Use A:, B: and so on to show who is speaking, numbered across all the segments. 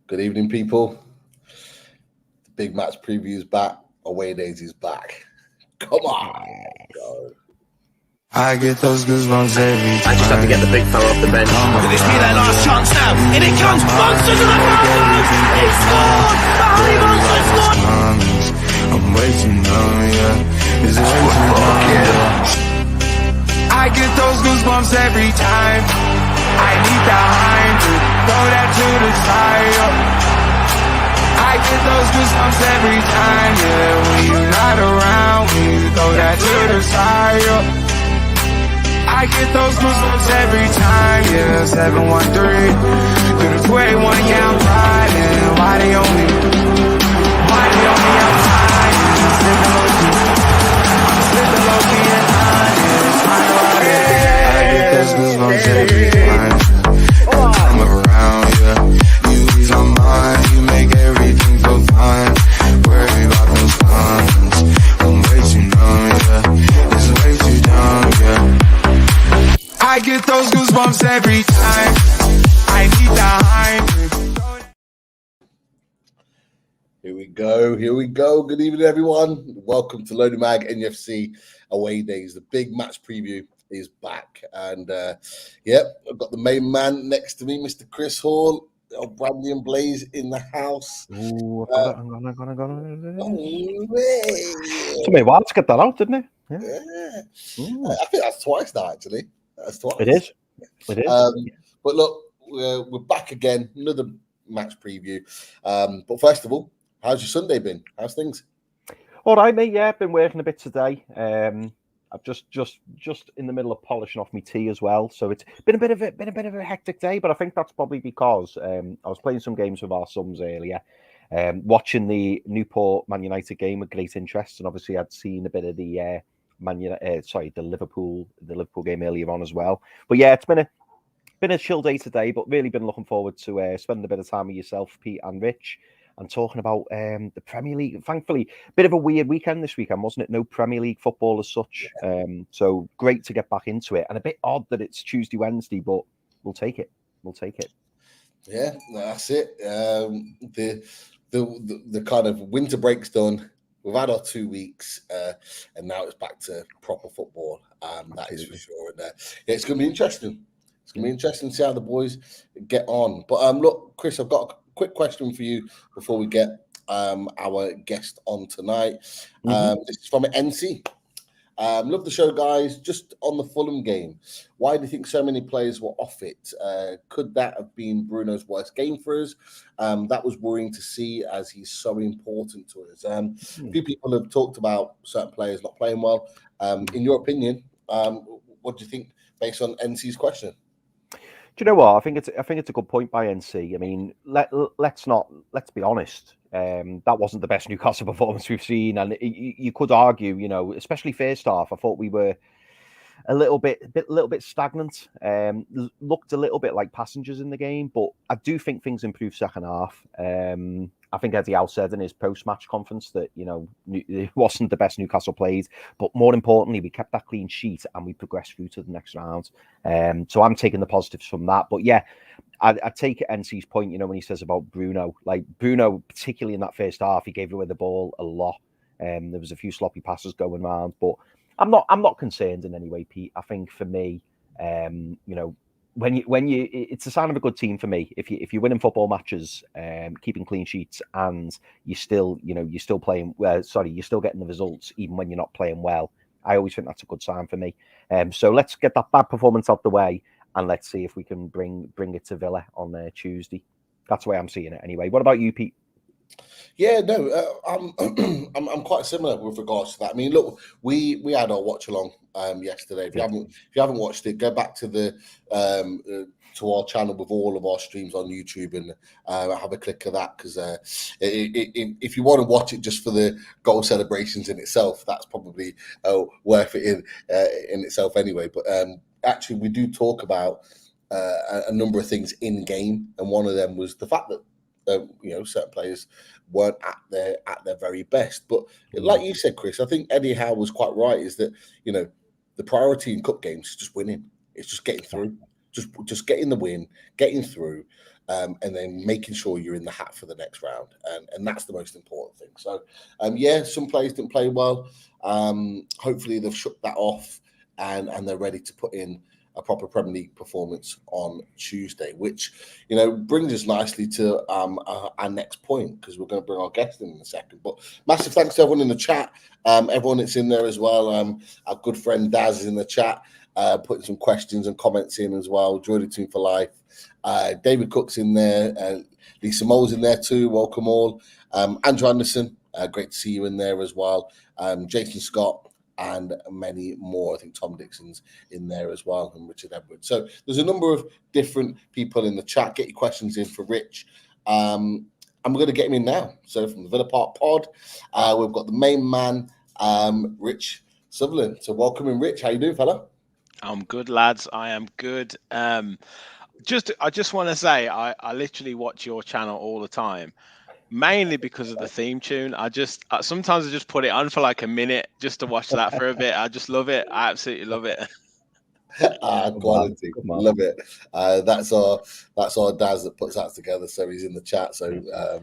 A: Good evening, people. The big match preview is back. Away days is back. Come on. Go.
B: I get those goosebumps every time.
C: I just have to get the big fella off the bench.
D: Could this be their last chance now? In it comes, Monster to the far post! He scored! The Honey Monster scored!
B: I'm way too numb, yeah. It's way too numb, yeah. I get those goosebumps every time. I need that line to throw that to the side, yeah. I get those goosebumps every time, yeah. When you're not around, when you throw that to the side, yeah. I get those goosebumps every time, yeah. 713 through the 281, yeah, I'm riding. Why they on me outside? I'm slipping low key and hiding. Smile out, yeah. I get those goosebumps every time. I'm around, yeah. You ease my mind, you make everything feel fine. Worry about those comments. I'm way too numb, yeah. It's way too dumb, yeah. I get those goosebumps every time. I need the high.
A: Here we go. Good evening, everyone. Welcome to Loaded Mag NUFC Away Days. The big match preview is back. And I've got the main man next to me, Mr. Chris Hall of Brandy and Blaze in the house.
E: Ooh, I got it. Took me a while to get that out, didn't it?
A: Yeah. I think that's twice now, actually. That's twice.
E: It is.
A: But look, we're back again. Another match preview. But first of all, how's your Sunday been? How's things?
E: All right, mate. Yeah, I've been working a bit today. I've just in the middle of polishing off my tea as well. So it's been a bit of a hectic day. But I think that's probably because I was playing some games with our sons earlier, watching the Newport Man United game with great interest, and obviously I'd seen a bit of the the Liverpool game earlier on as well. But yeah, it's been a chill day today, but really been looking forward to spending a bit of time with yourself, Pete and Rich, and talking about the Premier League. Thankfully, a bit of a weird weekend this weekend, wasn't it? No Premier League football as such. So great to get back into it, and a bit odd that it's Tuesday, Wednesday, but we'll take it.
A: Yeah, that's it. The kind of winter break's done. We've had our 2 weeks, and now it's back to proper football. That is for sure. And it's going to be interesting. It's going to be interesting to see how the boys get on. But look, Chris, I've got a quick question for you before we get our guest on tonight. This is from NC. Love the show, guys. Just on the Fulham game, why do you think so many players were off it? Could that have been Bruno's worst game for us? That was worrying to see, as he's so important to us. A few people have talked about certain players not playing well. In your opinion, what do you think based on NC's question?
E: Do you know what? I think it's a good point by NC. I mean, let's be honest. That wasn't the best Newcastle performance we've seen, and you could argue, especially first half, I thought we were a little bit stagnant. Looked a little bit like passengers in the game, but I do think things improved second half. I think Eddie Howe said in his post-match conference that, it wasn't the best Newcastle played, but more importantly, we kept that clean sheet and we progressed through to the next round. So I'm taking the positives from that. But yeah, I take NC's point, when he says about Bruno. Like Bruno, particularly in that first half, he gave away the ball a lot. There was a few sloppy passes going around, but I'm not concerned in any way, Pete. I think for me, when you it's a sign of a good team for me. If you're winning football matches, keeping clean sheets, and you're still playing you're still getting the results even when you're not playing well. I always think that's a good sign for me. So let's get that bad performance out the way, and let's see if we can bring it to Villa on Tuesday. That's the way I'm seeing it anyway. What about you, Pete?
A: Yeah, no, I'm quite similar with regards to that. I mean, look, we had our watch along yesterday. If you haven't watched it, go back to to our channel with all of our streams on YouTube and have a click of that, because if you want to watch it just for the goal celebrations in itself, that's probably worth it in itself anyway. But actually, we do talk about a number of things in game, and one of them was the fact that certain players weren't at their very best. But like you said, Chris, I think Eddie Howe was quite right, is that, the priority in cup games is just winning. It's just getting through, just getting the win, getting through. and then making sure you're in the hat for the next round, and that's the most important thing. So, yeah, some players didn't play well. Hopefully, they've shook that off, and they're ready to put in a proper Premier League performance on Tuesday, which brings us nicely to our next point, because we're going to bring our guest in a second. But massive thanks to everyone in the chat, everyone that's in there as well. Our good friend Daz is in the chat, putting some questions and comments in as well. Joy the Team for Life. David Cook's in there. Lisa Mole's in there too. Welcome all. Andrew Anderson, great to see you in there as well. Jason Scott, and many more. I think Tom Dixon's in there as well, and Richard Edwards. So there's a number of different people in the chat. Get your questions in for Rich. I'm going to get him in now. So from the Villa Park Pod, we've got the main man, Rich Sutherland. So welcome in, Rich. How you doing, fella?
F: I'm good, lads. I am good. I just want to say I literally watch your channel all the time, mainly because of the theme tune. Sometimes I just put it on for like a minute just to watch that for a bit. I just love it. I absolutely love it.
A: Quality, love it. That's our Daz that puts that together. So he's in the chat. So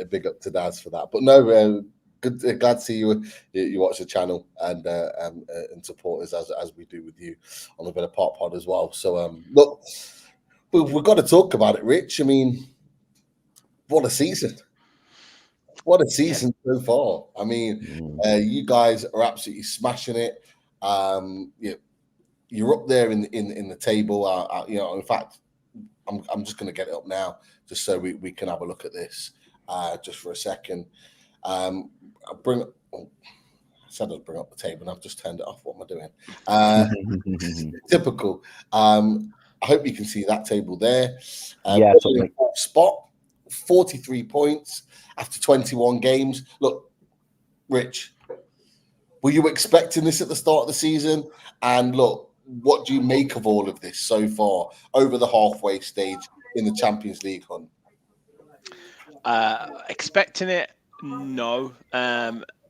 A: big up to Daz for that. But no, good. Glad to see you watch the channel and support us as we do with you on the Villa Park Pod as well. So look, we've got to talk about it, Rich. I mean, what a season! What a season so far. I mean, you guys are absolutely smashing it. You're up there in the table. In fact, I'm just going to get it up now, just so we can have a look at this, just for a second. I said I'd bring up the table, and I've just turned it off. What am I doing? Typical. I hope you can see that table there. Fourth spot. 43 points after 21 games. Look, Rich, were you expecting this at the start of the season? And look, what do you make of all of this so far over the halfway stage in the Champions League hunt?
F: Expecting it? No.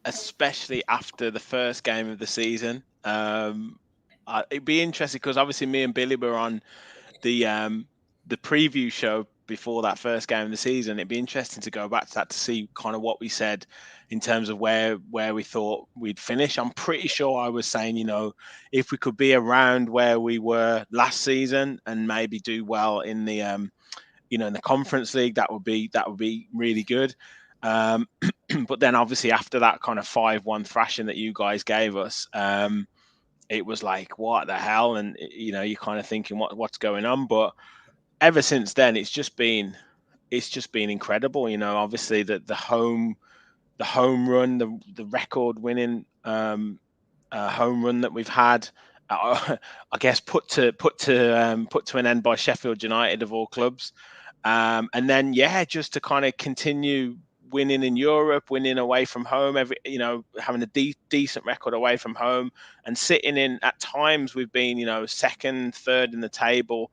F: Especially after the first game of the season. It'd be interesting because obviously me and Billy were on the preview show before that first game of the season. It'd be interesting to go back to that to see kind of what we said in terms of where we thought we'd finish. I'm pretty sure I was saying, if we could be around where we were last season and maybe do well in the in the Conference League, that would be really good. But then obviously after that kind of 5-1 thrashing that you guys gave us, it was like, what the hell? And you're kind of thinking what's going on. But ever since then, it's just been incredible. Obviously the home run, the record winning home run that we've had, I guess put to an end by Sheffield United of all clubs, and then just to kind of continue winning in Europe, winning away from home, having a decent record away from home, and sitting in at times we've been second, third in the table.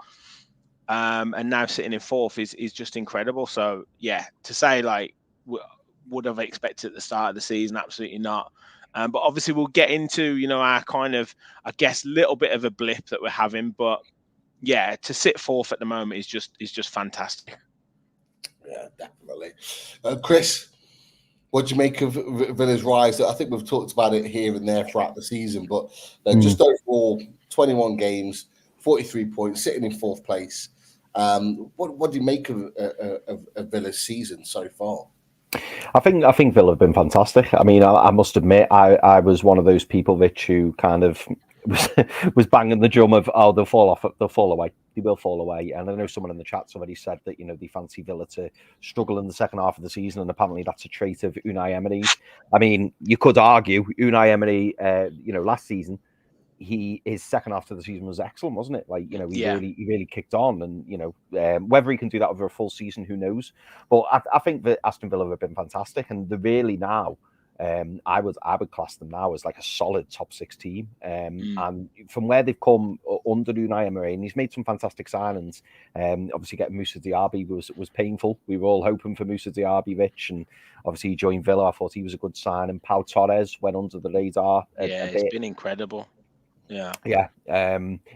F: And now sitting in fourth is just incredible. So to say like would have expected at the start of the season, absolutely not. But obviously we'll get into our kind of, I guess, little bit of a blip that we're having. But to sit fourth at the moment is just fantastic.
A: Yeah, definitely. Chris, what do you make of Villa's rise? I think we've talked about it here and there throughout the season, but just overall 21 games, 43 points, sitting in fourth place. What do you make of Villa's season so far?
E: I think Villa have been fantastic. I mean, I must admit, I was one of those people, Rich, who kind of was banging the drum of, they'll fall away. They will fall away. And I know someone in the chat's already said that, they fancy Villa to struggle in the second half of the season, and apparently that's a trait of Unai Emery. I mean, you could argue Unai Emery, last season, his second half of the season was excellent, wasn't it? Like, he really kicked on, and whether he can do that over a full season, who knows? But I think that Aston Villa have been fantastic, and they're really now. I would class them now as like a solid top 6 team. And from where they've come under Unai Emery, and he's made some fantastic signings. Obviously, getting Moussa Diaby was painful. We were all hoping for Moussa Diaby, Rich, and obviously he joined Villa. I thought he was a good sign. And Pau Torres went under the radar.
F: It's been incredible.
E: Yeah.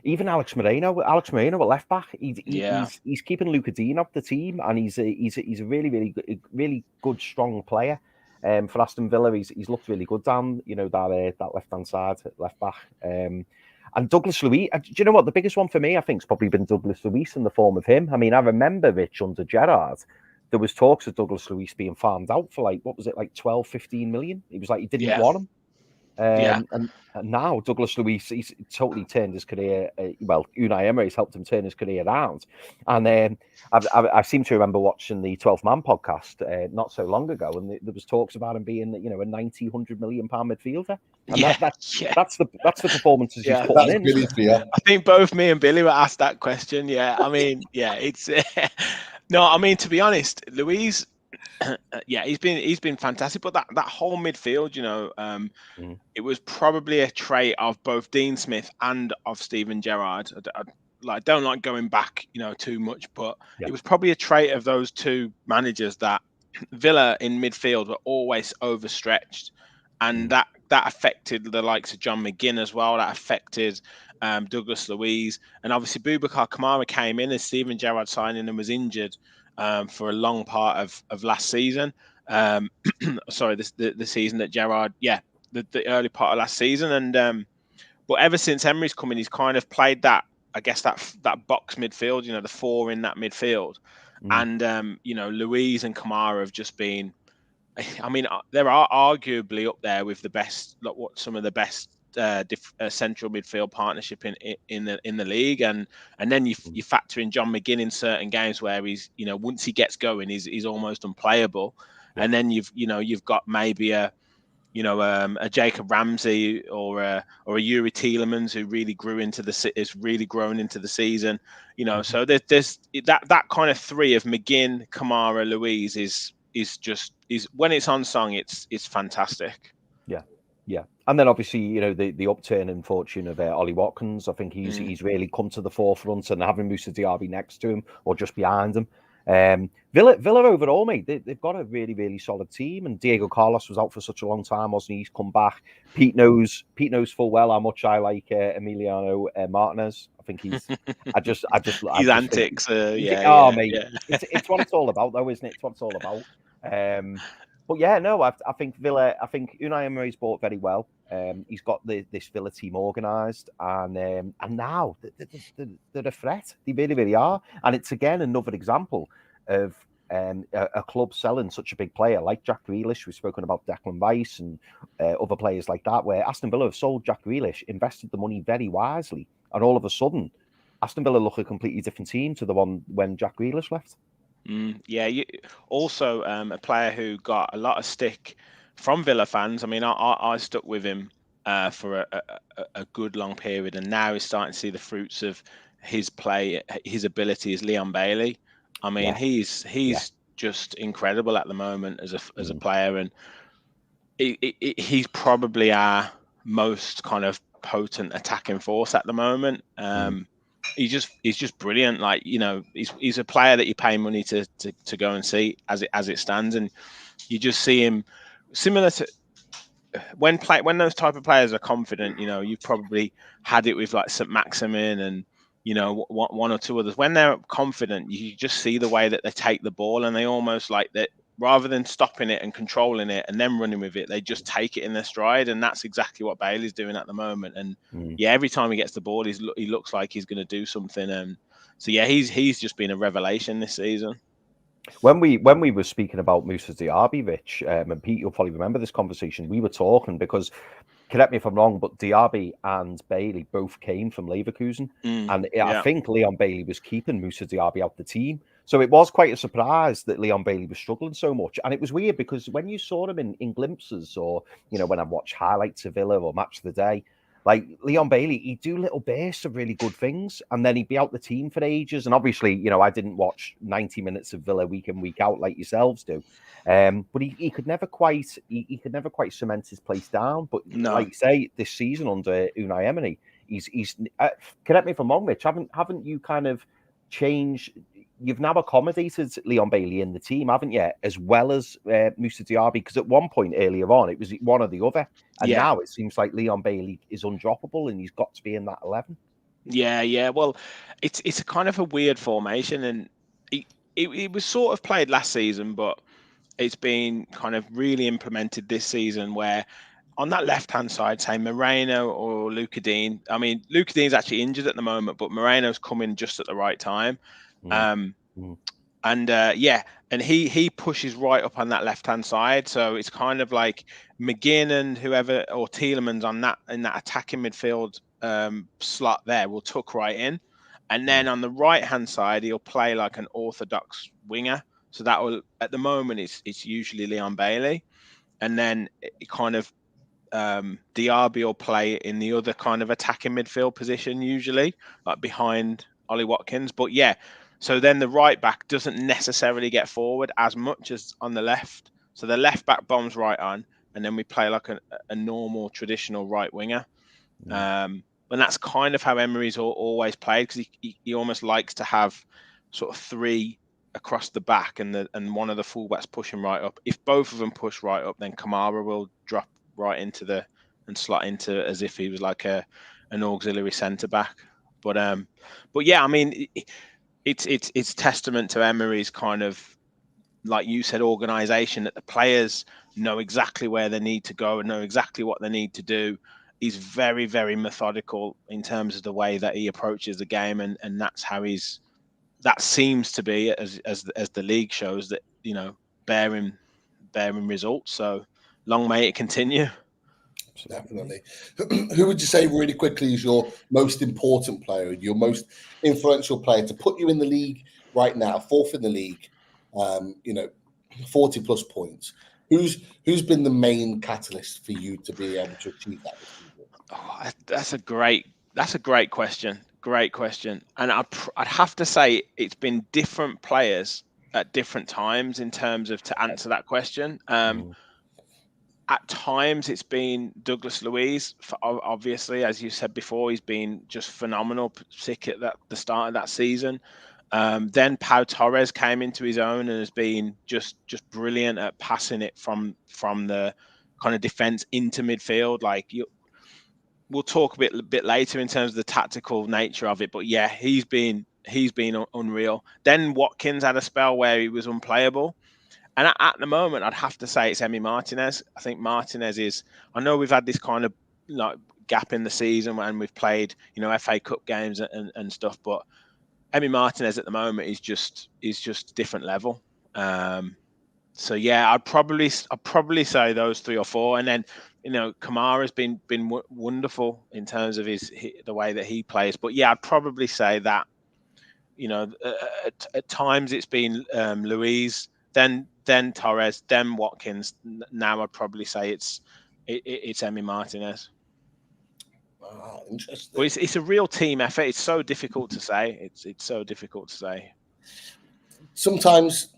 E: Even Alex Moreno at left back, he's keeping Luca Dean up the team, and he's a really good strong player. For Aston Villa, he's looked really good down, that left hand side, left back. And Douglas Luiz, do you know what? The biggest one for me, I think, has probably been Douglas Luiz in the form of him. I mean, I remember, Rich, under Gerrard, there was talks of Douglas Luiz being farmed out for 12, 15 million. It was like he didn't want him. And now Douglas Luiz, he's totally turned his career. Unai Emery's helped him turn his career around. And I seem to remember watching the 12th Man podcast not so long ago, and there was talks about him being, a 90, 100 million pound midfielder. And that's the performances he's putting in.
F: I think both me and Billy were asked that question. Yeah, I mean, it's no. I mean, to be honest, Luiz. He's been fantastic, but that whole midfield, it was probably a trait of both Dean Smith and of Steven Gerrard. I don't like going back, too much, but it was probably a trait of those two managers that Villa in midfield were always overstretched, and that affected the likes of John McGinn as well. That affected Douglas Luiz, and obviously Boubacar Kamara came in as Steven Gerrard signing and was injured for a long part of last season. Sorry, the season that Gerrard, the early part of last season, and but ever since Emery's come in, he's kind of played that, I guess, that box midfield, the four in that midfield, and Luiz and Kamara have just been. I mean, there are arguably up there with the best, some of the best central midfield partnership in the league, and then you factor in John McGinn in certain games where he's, once he gets going, he's almost unplayable, and then you've got maybe a Jacob Ramsey or a Yuri Tielemans who really grown into the season, so there's that kind of three of McGinn, Kamara, Luiz is when it's on song, it's fantastic.
E: Yeah. And then obviously, the upturn in fortune of Ollie Watkins. I think he's really come to the forefront, and having Moussa Diaby next to him or just behind him. Villa overall, mate, they've got a really, really solid team. And Diego Carlos was out for such a long time, wasn't he? He's come back. Pete knows full well how much I like Emiliano Martinez. I think he's. His
F: antics.
E: Mate. Yeah. It's what it's all about, though, isn't it? It's what it's all about. But yeah, no, I think Villa. I think Unai Emery's bought very well. He's got this Villa team organised, and now they're a threat. They really, really are. And it's again another example of a club selling such a big player like Jack Grealish. We've spoken about Declan Rice and other players like that, where Aston Villa have sold Jack Grealish, invested the money very wisely, and all of a sudden, Aston Villa look a completely different team to the one when Jack Grealish left.
F: Also a player who got a lot of stick from Villa fans. I mean, I stuck with him for a good long period, and now he's starting to see the fruits of his play, his ability is Leon Bailey. I mean, he's just incredible at the moment as a player, and he's probably our most kind of potent attacking force at the moment. He's just brilliant. Like, he's a player that you pay money to go and see as it stands, and you just see him similar to when those type of players are confident. You've probably had it with like St. Maximin and one or two others. When they're confident, you just see the way that they take the ball, and they almost like that. Rather than stopping it and controlling it and then running with it, they just take it in their stride, and that's exactly what Bailey's doing at the moment. And every time he gets the ball, he looks like he's going to do something. And so he's just been a revelation this season.
E: When we were speaking about Moussa Diaby, Rich, and Pete, you'll probably remember this conversation. We were talking because, correct me if I'm wrong, but Diaby and Bailey both came from Leverkusen, and I think Leon Bailey was keeping Moussa Diaby out the team. So it was quite a surprise that Leon Bailey was struggling so much. And it was weird because when you saw him in glimpses, or, when I watched highlights of Villa or Match of the Day, like Leon Bailey, he'd do little bursts of really good things, and then he'd be out the team for ages. And obviously, I didn't watch 90 minutes of Villa week in, week out like yourselves do. But he could never quite cement his place down. But like you say, this season under Unai Emery, he's correct me if I'm wrong, Mitch, haven't you kind of changed you've now accommodated Leon Bailey in the team, haven't you? As well as Moussa Diaby, because at one point earlier on, it was one or the other. And now it seems like Leon Bailey is undroppable and he's got to be in that 11.
F: Yeah. Well, it's a kind of a weird formation, and it was sort of played last season, but it's been kind of really implemented this season where on that left-hand side, say Moreno or Luca Dean. I mean, Luca Dean's actually injured at the moment, but Moreno's coming just at the right time. And he pushes right up on that left-hand side. So it's kind of like McGinn and whoever, or Tielemans in that attacking midfield slot there will tuck right in. And then on the right-hand side, he'll play like an orthodox winger. So that will, at the moment, it's usually Leon Bailey. And then it kind of Diaby will play in the other kind of attacking midfield position, usually like behind Ollie Watkins. But yeah, so then the right back doesn't necessarily get forward as much as on the left. So the left back bombs right on, and then we play like a normal traditional right winger. And that's kind of how Emery's always played, because he almost likes to have sort of three across the back and one of the fullbacks pushing right up. If both of them push right up, then Kamara will drop right into and slot into as if he was like an auxiliary centre back. But yeah, I mean, it's testament to Emery's kind of, like you said, organisation, that the players know exactly where they need to go and know exactly what they need to do. He's very, very methodical in terms of the way that he approaches the game, and that's how that seems to be, as the league shows, that, you know, bearing results. So long may it continue.
A: Definitely. Who would you say really quickly is your most important player, your most influential player to put you in the league right now, fourth in the league, 40 plus points? Who's been the main catalyst for you to be able to achieve that?
F: Oh, that's a great question. Great question. And I'd have to say it's been different players at different times in terms of to answer that question. At times it's been Douglas Luiz, obviously, as you said before, he's been just phenomenal, particularly at the start of that season. Then Pau Torres came into his own and has been just brilliant at passing it from the kind of defense into midfield. We'll talk a bit later in terms of the tactical nature of it, but yeah, he's been unreal. Then Watkins had a spell where he was unplayable. And at the moment, I'd have to say it's Emi Martinez. I think Martinez is. I know we've had this kind of like gap in the season when we've played, FA Cup games and stuff, but Emi Martinez at the moment is just different level. So yeah, I'd probably say those three or four, and then Kamara's been wonderful in terms of the way that he plays. But yeah, I'd probably say that at times it's been Luiz, then Torres, then Watkins. Now I'd probably say it's Emi Martinez.
A: Wow, interesting.
F: But it's a real team effort. It's so difficult to say. It's so difficult to say.
A: Sometimes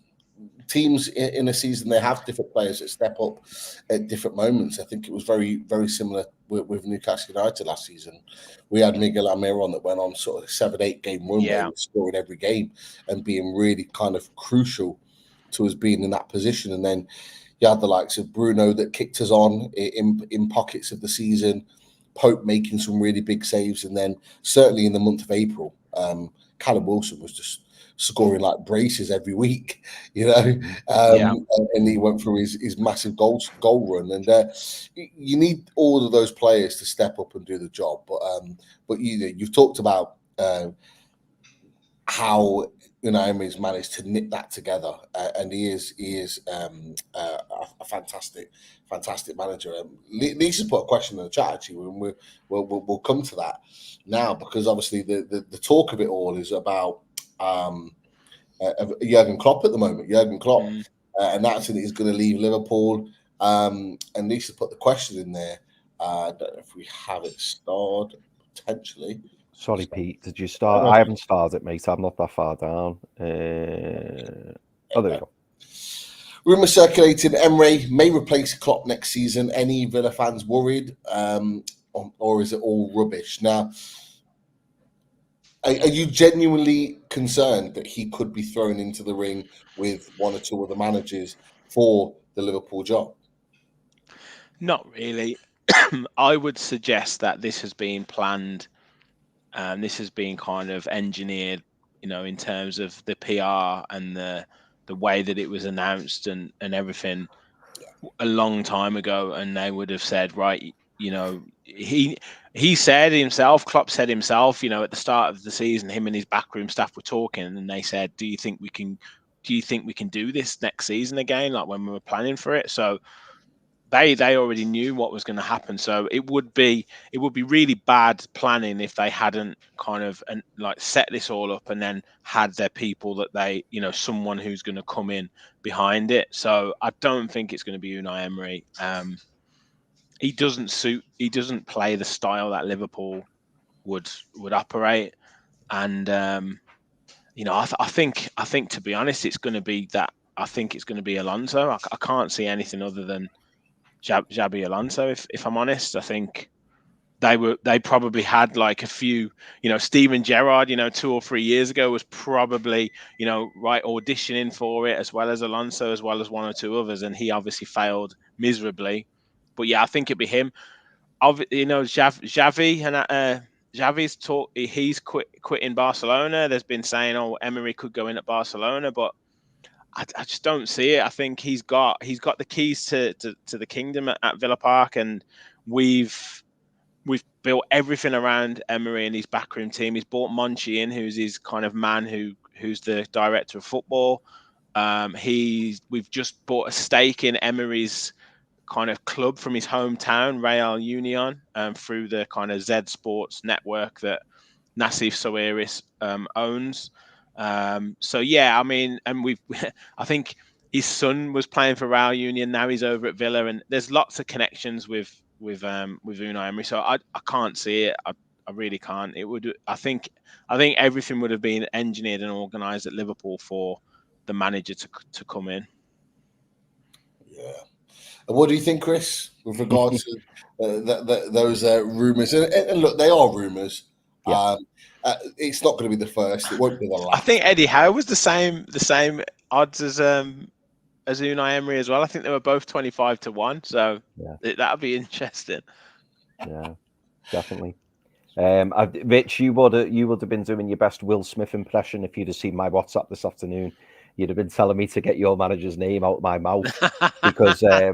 A: teams in a season, they have different players that step up at different moments. I think it was very, very similar with Newcastle United last season. We had Miguel Almiron that went on sort of 7-8 game run where he was scoring every game and being really kind of crucial to us being in that position. And then you had the likes of Bruno that kicked us on in pockets of the season, Pope making some really big saves, and then certainly in the month of April, Callum Wilson was just scoring like braces every week, and he went through his massive goal run, and you need all of those players to step up and do the job. But you've talked about how Emery's managed to knit that together, and he is a fantastic manager. Lisa's put a question in the chat actually, and we'll come to that now, because obviously the talk of it all is about Jurgen Klopp at the moment. Jurgen Klopp, announcing that he's going to leave Liverpool. And Lisa put the question in there. I don't know if we have it starred, potentially.
E: Sorry, Pete. Did you start? I haven't started it, mate. I'm not that far down. There we go.
A: Rumour circulating: Emery may replace Klopp next season. Any Villa fans worried, or is it all rubbish? Now, Are you genuinely concerned that he could be thrown into the ring with one or two other managers for the Liverpool job?
F: Not really. I would suggest that this has been planned and this has been kind of engineered, in terms of the PR and the way that it was announced and everything a long time ago. And they would have said, right, he said himself, Klopp said himself, at the start of the season, him and his backroom staff were talking, and they said, do you think we can do this next season again, like when we were planning for it? So they already knew what was going to happen. So it would be really bad planning if they hadn't kind of like set this all up and then had their people that they, someone who's going to come in behind it. So I don't think it's going to be Unai Emery. He doesn't play the style that Liverpool would operate. And I think to be honest, it's going to be that. I think it's going to be Alonso. I can't see anything other than Xabi Alonso. If I'm honest, I think they probably had like a few, Steven Gerrard, 2 or 3 years ago was probably, right, auditioning for it, as well as Alonso, as well as one or two others, and he obviously failed miserably. But yeah, I think it'd be him. Xavi and Xavi's talk. He's quitting Barcelona. There's been saying, oh, Emery could go in at Barcelona, but I just don't see it. I think he's got the keys to the kingdom at Villa Park, and we've built everything around Emery and his backroom team. He's brought Monchi in, who's his kind of man who's the director of football. We've just bought a stake in Emery's kind of club from his hometown, Real Union, through the kind of Z Sports network that Nassif Sawiris owns. So yeah, I mean, and I think his son was playing for Real Union. Now he's over at Villa, and there's lots of connections with Unai Emery. So I can't see it. I really can't. It would. I think everything would have been engineered and organised at Liverpool for the manager to come in.
A: Yeah. And what do you think, Chris, with regards to those rumours? And look, they are rumours. Yeah. It's not going to be the first. It won't be the last.
F: I think Eddie Howe was the same odds as Unai Emery as well. I think they were both 25-1. So that'll be interesting.
E: Yeah, definitely. Rich, you would have been doing your best Will Smith impression if you'd have seen my WhatsApp this afternoon. You'd have been telling me to get your manager's name out of my mouth because I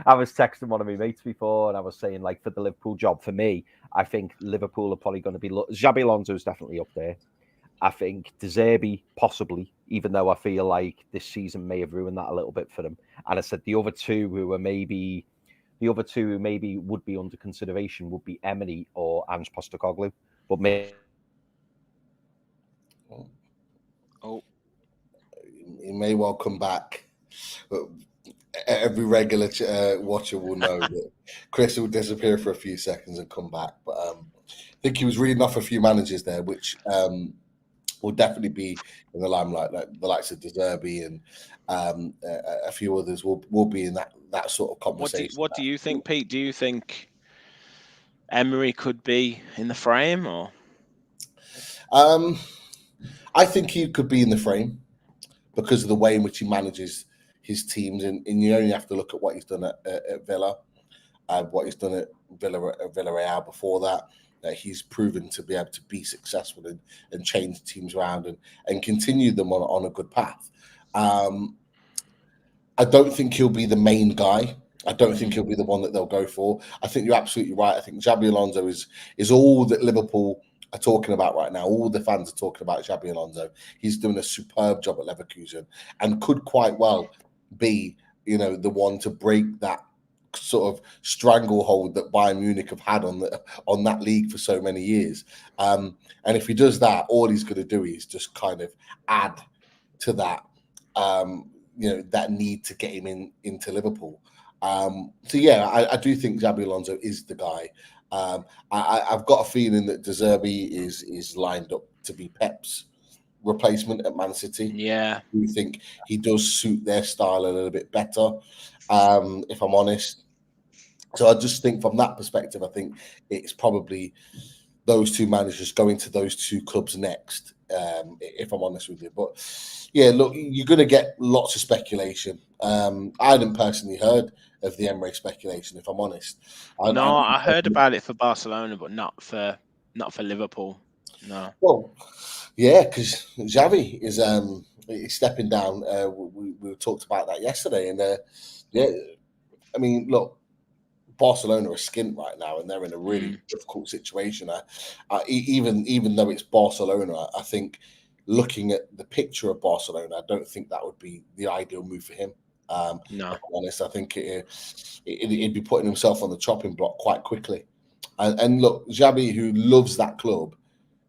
E: was texting one of my mates before and I was saying, like, for the Liverpool job, for me, I think Liverpool are probably going to be Xabi Alonso is definitely up there. I think De Zerbi possibly, even though I feel like this season may have ruined that a little bit for them. And I said the other two who maybe would be under consideration would be Emery or Ange Postecoglou, but maybe.
A: Oh, he may well come back. But every regular watcher will know that Chris will disappear for a few seconds and come back. But I think he was reading off a few managers there, which will definitely be in the limelight. Like the likes of De Zerbi and a few others will be in that sort of conversation.
F: What do you think, Pete? Do you think Emery could be in the frame, or?
A: I think he could be in the frame because of the way in which he manages his teams, and you only have to look at what he's done at Villa, what he's done at Villarreal before that. That he's proven to be able to be successful and change teams around and continue them on a good path. I don't think he'll be the main guy. I don't think he'll be the one that they'll go for. I think you're absolutely right. I think Xabi Alonso is all that Liverpool are talking about right now. All the fans are talking about Xabi Alonso. He's doing a superb job at Leverkusen and could quite well be, the one to break that sort of stranglehold that Bayern Munich have had on that league for so many years. And if he does that, all he's going to do is just kind of add to that, that need to get him into Liverpool. So yeah, I do think Xabi Alonso is the guy. I've got a feeling that De Zerbi is lined up to be Pep's replacement at Man City.
F: Yeah,
A: I do think he does suit their style a little bit better, if I'm honest. So I just think from that perspective, I think it's probably those two managers going to those two clubs next, if I'm honest with you. But yeah, look, you're going to get lots of speculation. I hadn't personally heard of the Emery speculation, if I'm honest.
F: I heard about it for Barcelona, but not for Liverpool. No.
A: Well, yeah, because Xavi is stepping down. We talked about that yesterday, and yeah, I mean, look, Barcelona are skint right now, and they're in a really difficult situation. Even though it's Barcelona, I think looking at the picture of Barcelona, I don't think that would be the ideal move for him.
F: No,
A: if I'm honest, I think he'd be putting himself on the chopping block quite quickly. And look, Xavi, who loves that club,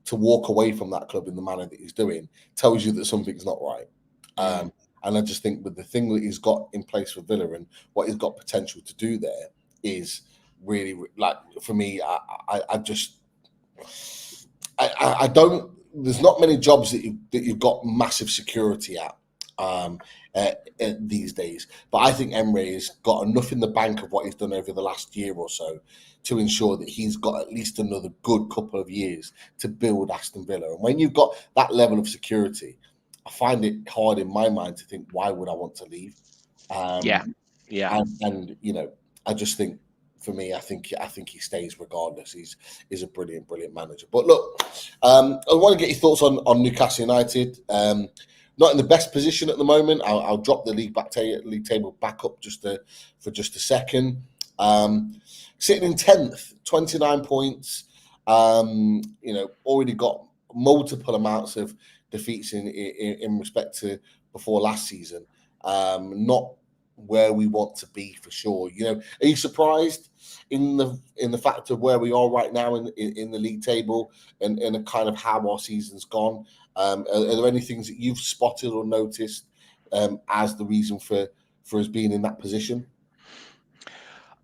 A: to walk away from that club in the manner that he's doing tells you that something's not right. And I just think with the thing that he's got in place for Villa and what he's got potential to do there is really, like, for me, I don't. There's not many jobs that you've got massive security at these days. But I think Emery has got enough in the bank of what he's done over the last year or so to ensure that he's got at least another good couple of years to build Aston Villa. And when you've got that level of security, I find it hard in my mind to think, why would I want to leave?
F: Yeah.
A: And you know, I just think, for me, I think he stays regardless. He's a brilliant manager. But look, I want to get your thoughts on Newcastle United. Not in the best position at the moment. I'll drop the league table back up for just a second. Sitting in 10th, 29 points. You know, already got multiple amounts of defeats in respect to before last season. Not where we want to be, for sure. You know, are you surprised in the fact of where we are right now in the league table and a kind of how our season's gone? Are there any things that you've spotted or noticed as the reason for us being in that position?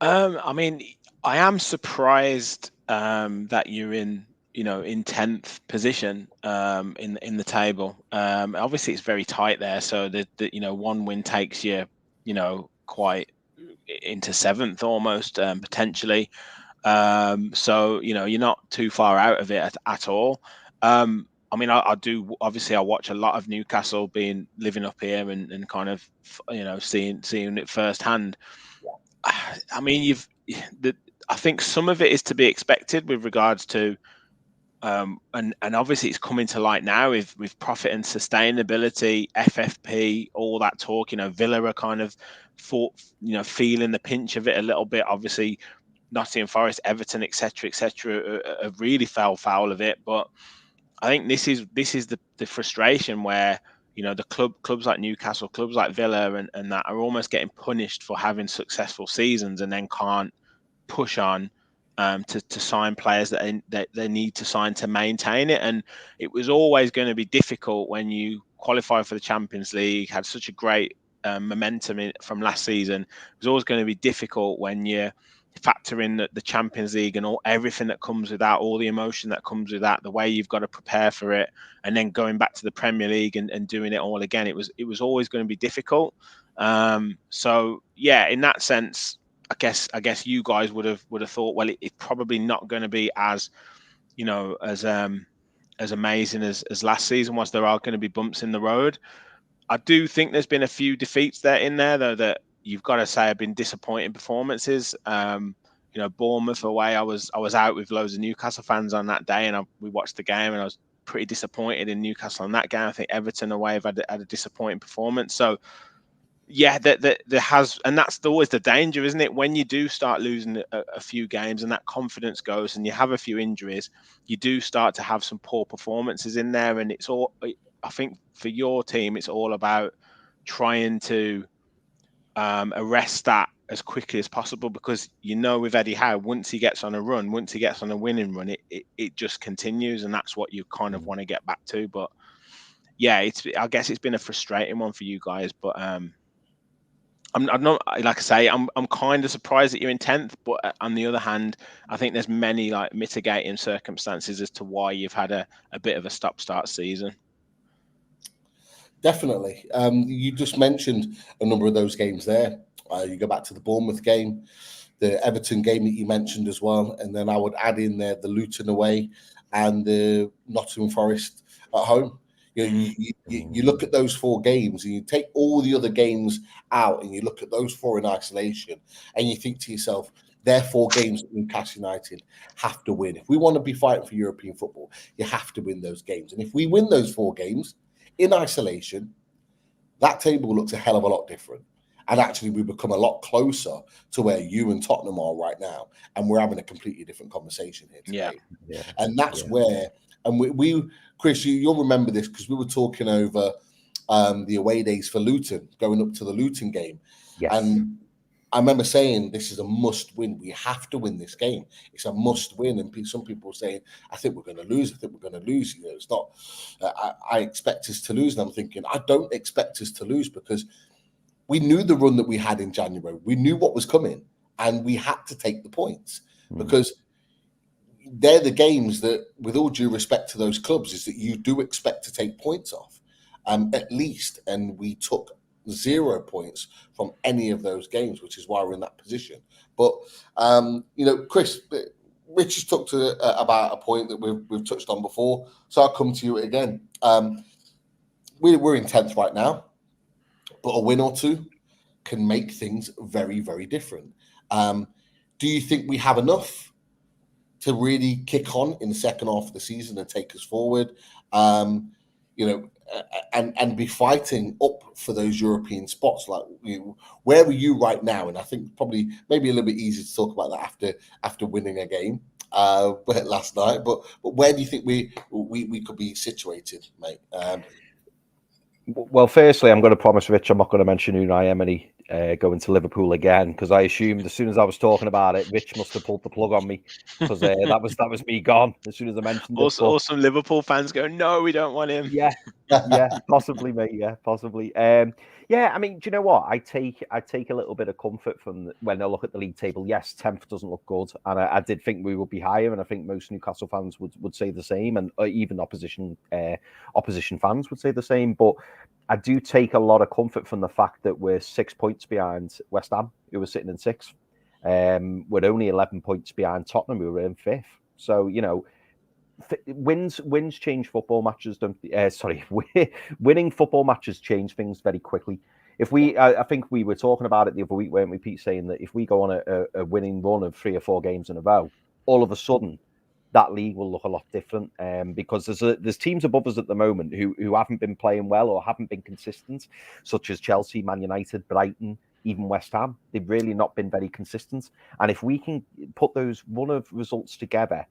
F: I mean, I am surprised that you're in 10th position in the table. Obviously, it's very tight there, so that one win takes you quite into 7th almost, potentially. So you're not too far out of it at all. I mean, I do, obviously I watch a lot of Newcastle, living up here and kind of seeing it firsthand. I mean, I think some of it is to be expected with regards to and obviously it's coming to light now with profit and sustainability, FFP, all that talk. Villa are kind of feeling the pinch of it a little bit. Obviously, Nottingham Forest, Everton, etc., have really fell foul of it. But I think this is the frustration where the clubs like Newcastle, clubs like Villa, and that are almost getting punished for having successful seasons and then can't push on to sign players that they need to sign to maintain it. And it was always going to be difficult when you qualified for the Champions League, had such a great momentum from last season. It was always going to be difficult when you factor in the Champions League and everything that comes with that, all the emotion that comes with that, the way you've got to prepare for it, and then going back to the Premier League and doing it all again. It was always going to be difficult. So yeah, in that sense, I guess you guys would have thought, well, it's probably not going to be as as amazing as last season was. There are going to be bumps in the road. I do think there's been a few defeats in there though that you've got to say have been disappointing performances. Bournemouth away, I was out with loads of Newcastle fans on that day, and we watched the game, and I was pretty disappointed in Newcastle on that game. I think Everton away have had a disappointing performance. So yeah, there has, and that's always the danger, isn't it? When you do start losing a few games and that confidence goes, and you have a few injuries, you do start to have some poor performances in there. And it's all, I think, for your team, it's all about trying to arrest that as quickly as possible, because with Eddie Howe, once he gets on a run, once he gets on a winning run, it just continues, and that's what you kind of want to get back to. But yeah, I guess it's been a frustrating one for you guys, but I'm not, like I say, I'm kind of surprised that you're in 10th, but on the other hand, I think there's many like mitigating circumstances as to why you've had a bit of a stop-start season.
A: Definitely. You just mentioned a number of those games there. You go back to the Bournemouth game. the Everton game that you mentioned as well, and then I would add in there the Luton away and the Nottingham Forest at home. You know, you look at those 4 games and you take all the other games out and you look at those 4 in isolation and you think to yourself, they're 4 games that Newcastle United have to win. If we want to be fighting for European football, you have to win those games. And if we win those 4 games in isolation, that table looks a hell of a lot different. And actually, we become a lot closer to where you and Tottenham are right now. And we're having a completely different conversation here today.
F: Yeah.
A: And that's where, and we Chris, you'll remember this because we were talking over the away days for Luton, going up to the Luton game.
E: Yes.
A: And I remember saying, this is a must win. We have to win this game. It's a must win. And some people were saying, I think we're going to lose. I think we're going to lose. You know, it's not, I expect us to lose. And I'm thinking, I don't expect us to lose because we knew the run that we had in January. We knew what was coming and we had to take the points because they're the games that, with all due respect to those clubs, is that you do expect to take points off, at least. And we took 0 points from any of those games, which is why we're in that position. But you know, Chris, Rich has talked about a point that we've touched on before, so I'll come to you again. We're in 10th right now, but a win or 2 can make things very, very different. Do you think we have enough to really kick on in the second half of the season and take us forward? You know, and be fighting up for those European spots. Like, you know, where are you right now? And I think probably maybe a little bit easier to talk about that after winning a game last night. But where do you think we could be situated, mate?
E: Well, firstly, I'm going to promise Rich I'm not going to mention Unai Emery going to Liverpool again, because I assumed as soon as I was talking about it, Rich must have pulled the plug on me, because that was me gone as soon as I mentioned it.
F: Also, some Liverpool fans go, no, we don't want him.
E: Yeah, possibly, mate. Yeah, possibly. Yeah, I mean, do you know what? I take a little bit of comfort from when I look at the league table. Yes, 10th doesn't look good, and I did think we would be higher, and I think most Newcastle fans would say the same, and even opposition fans would say the same. But I do take a lot of comfort from the fact that we're 6 points behind West Ham, who were sitting in 6th. We're only 11 points behind Tottenham, who were in 5th. So, you know, wins change football matches. Winning football matches change things very quickly. I think we were talking about it the other week, weren't we, Pete, saying that if we go on a winning run of 3 or 4 games in a row, all of a sudden that league will look a lot different, because there's teams above us at the moment who haven't been playing well or haven't been consistent, such as Chelsea, Man United, Brighton, even West Ham. They've really not been very consistent. And if we can put those run of results together,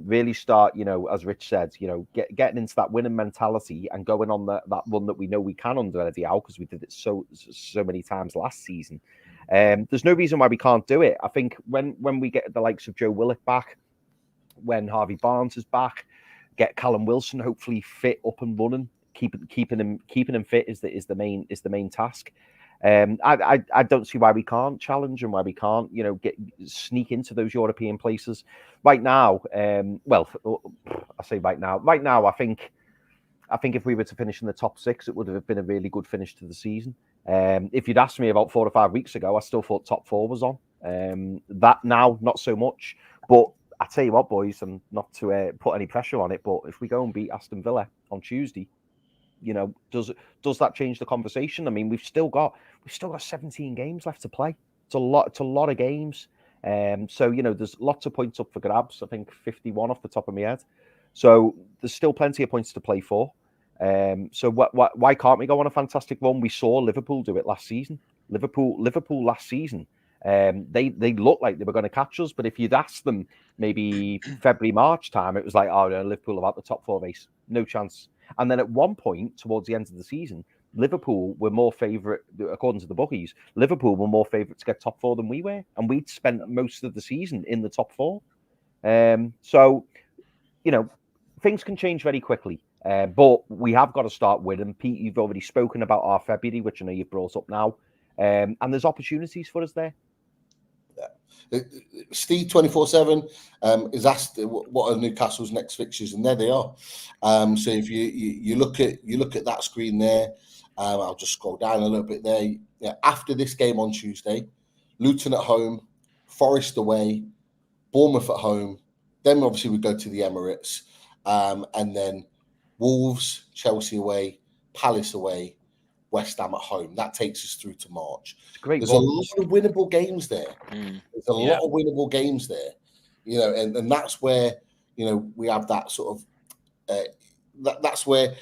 E: really start, you know, as Rich said, you know, getting into that winning mentality and going on that run that we know we can under Eddie Howe, because we did it so many times last season. There's no reason why we can't do it. I think when we get the likes of Joe Willock back, when Harvey Barnes is back, get Callum Wilson hopefully fit up and running, keeping him fit is the main task. I don't see why we can't challenge and why we can't, you know, sneak into those European places right now. Well, I say right now. Right now, I think if we were to finish in the top 6, it would have been a really good finish to the season. If you'd asked me about 4 or 5 weeks ago, I still thought top 4 was on. That now, not so much. But I tell you what, boys, and not to put any pressure on it, but if we go and beat Aston Villa on Tuesday, you know, does that change the conversation? I mean, we've still got 17 games left to play. It's a lot of games. So, you know, there's lots of points up for grabs. I think 51 off the top of my head. So there's still plenty of points to play for. So why can't we go on a fantastic run? We saw Liverpool do it last season. Liverpool last season. They looked like they were going to catch us, but if you'd asked them maybe February, March time, it was like, oh, no, Liverpool are out the top 4 race. No chance. And then at one point, towards the end of the season, Liverpool were more favourite, according to the bookies, Liverpool were more favourite to get top 4 than we were. And we'd spent most of the season in the top 4. So, you know, things can change very quickly. But we have got to start winning. Pete, you've already spoken about our February, which I know you've brought up now. And there's opportunities for us there.
A: Steve 24/7 is asked what are Newcastle's next fixtures, and there they are. So if you look at that screen there, I'll just scroll down a little bit there. Yeah, after this game on Tuesday, Luton at home, Forest away, Bournemouth at home. Then obviously we go to the Emirates, and then Wolves, Chelsea away, Palace away, West Ham at home. That takes us through to March.
E: It's a great
A: There's
E: run.
A: a lot of winnable games there. There's a lot of winnable games there, and that's where we have that sort of that's where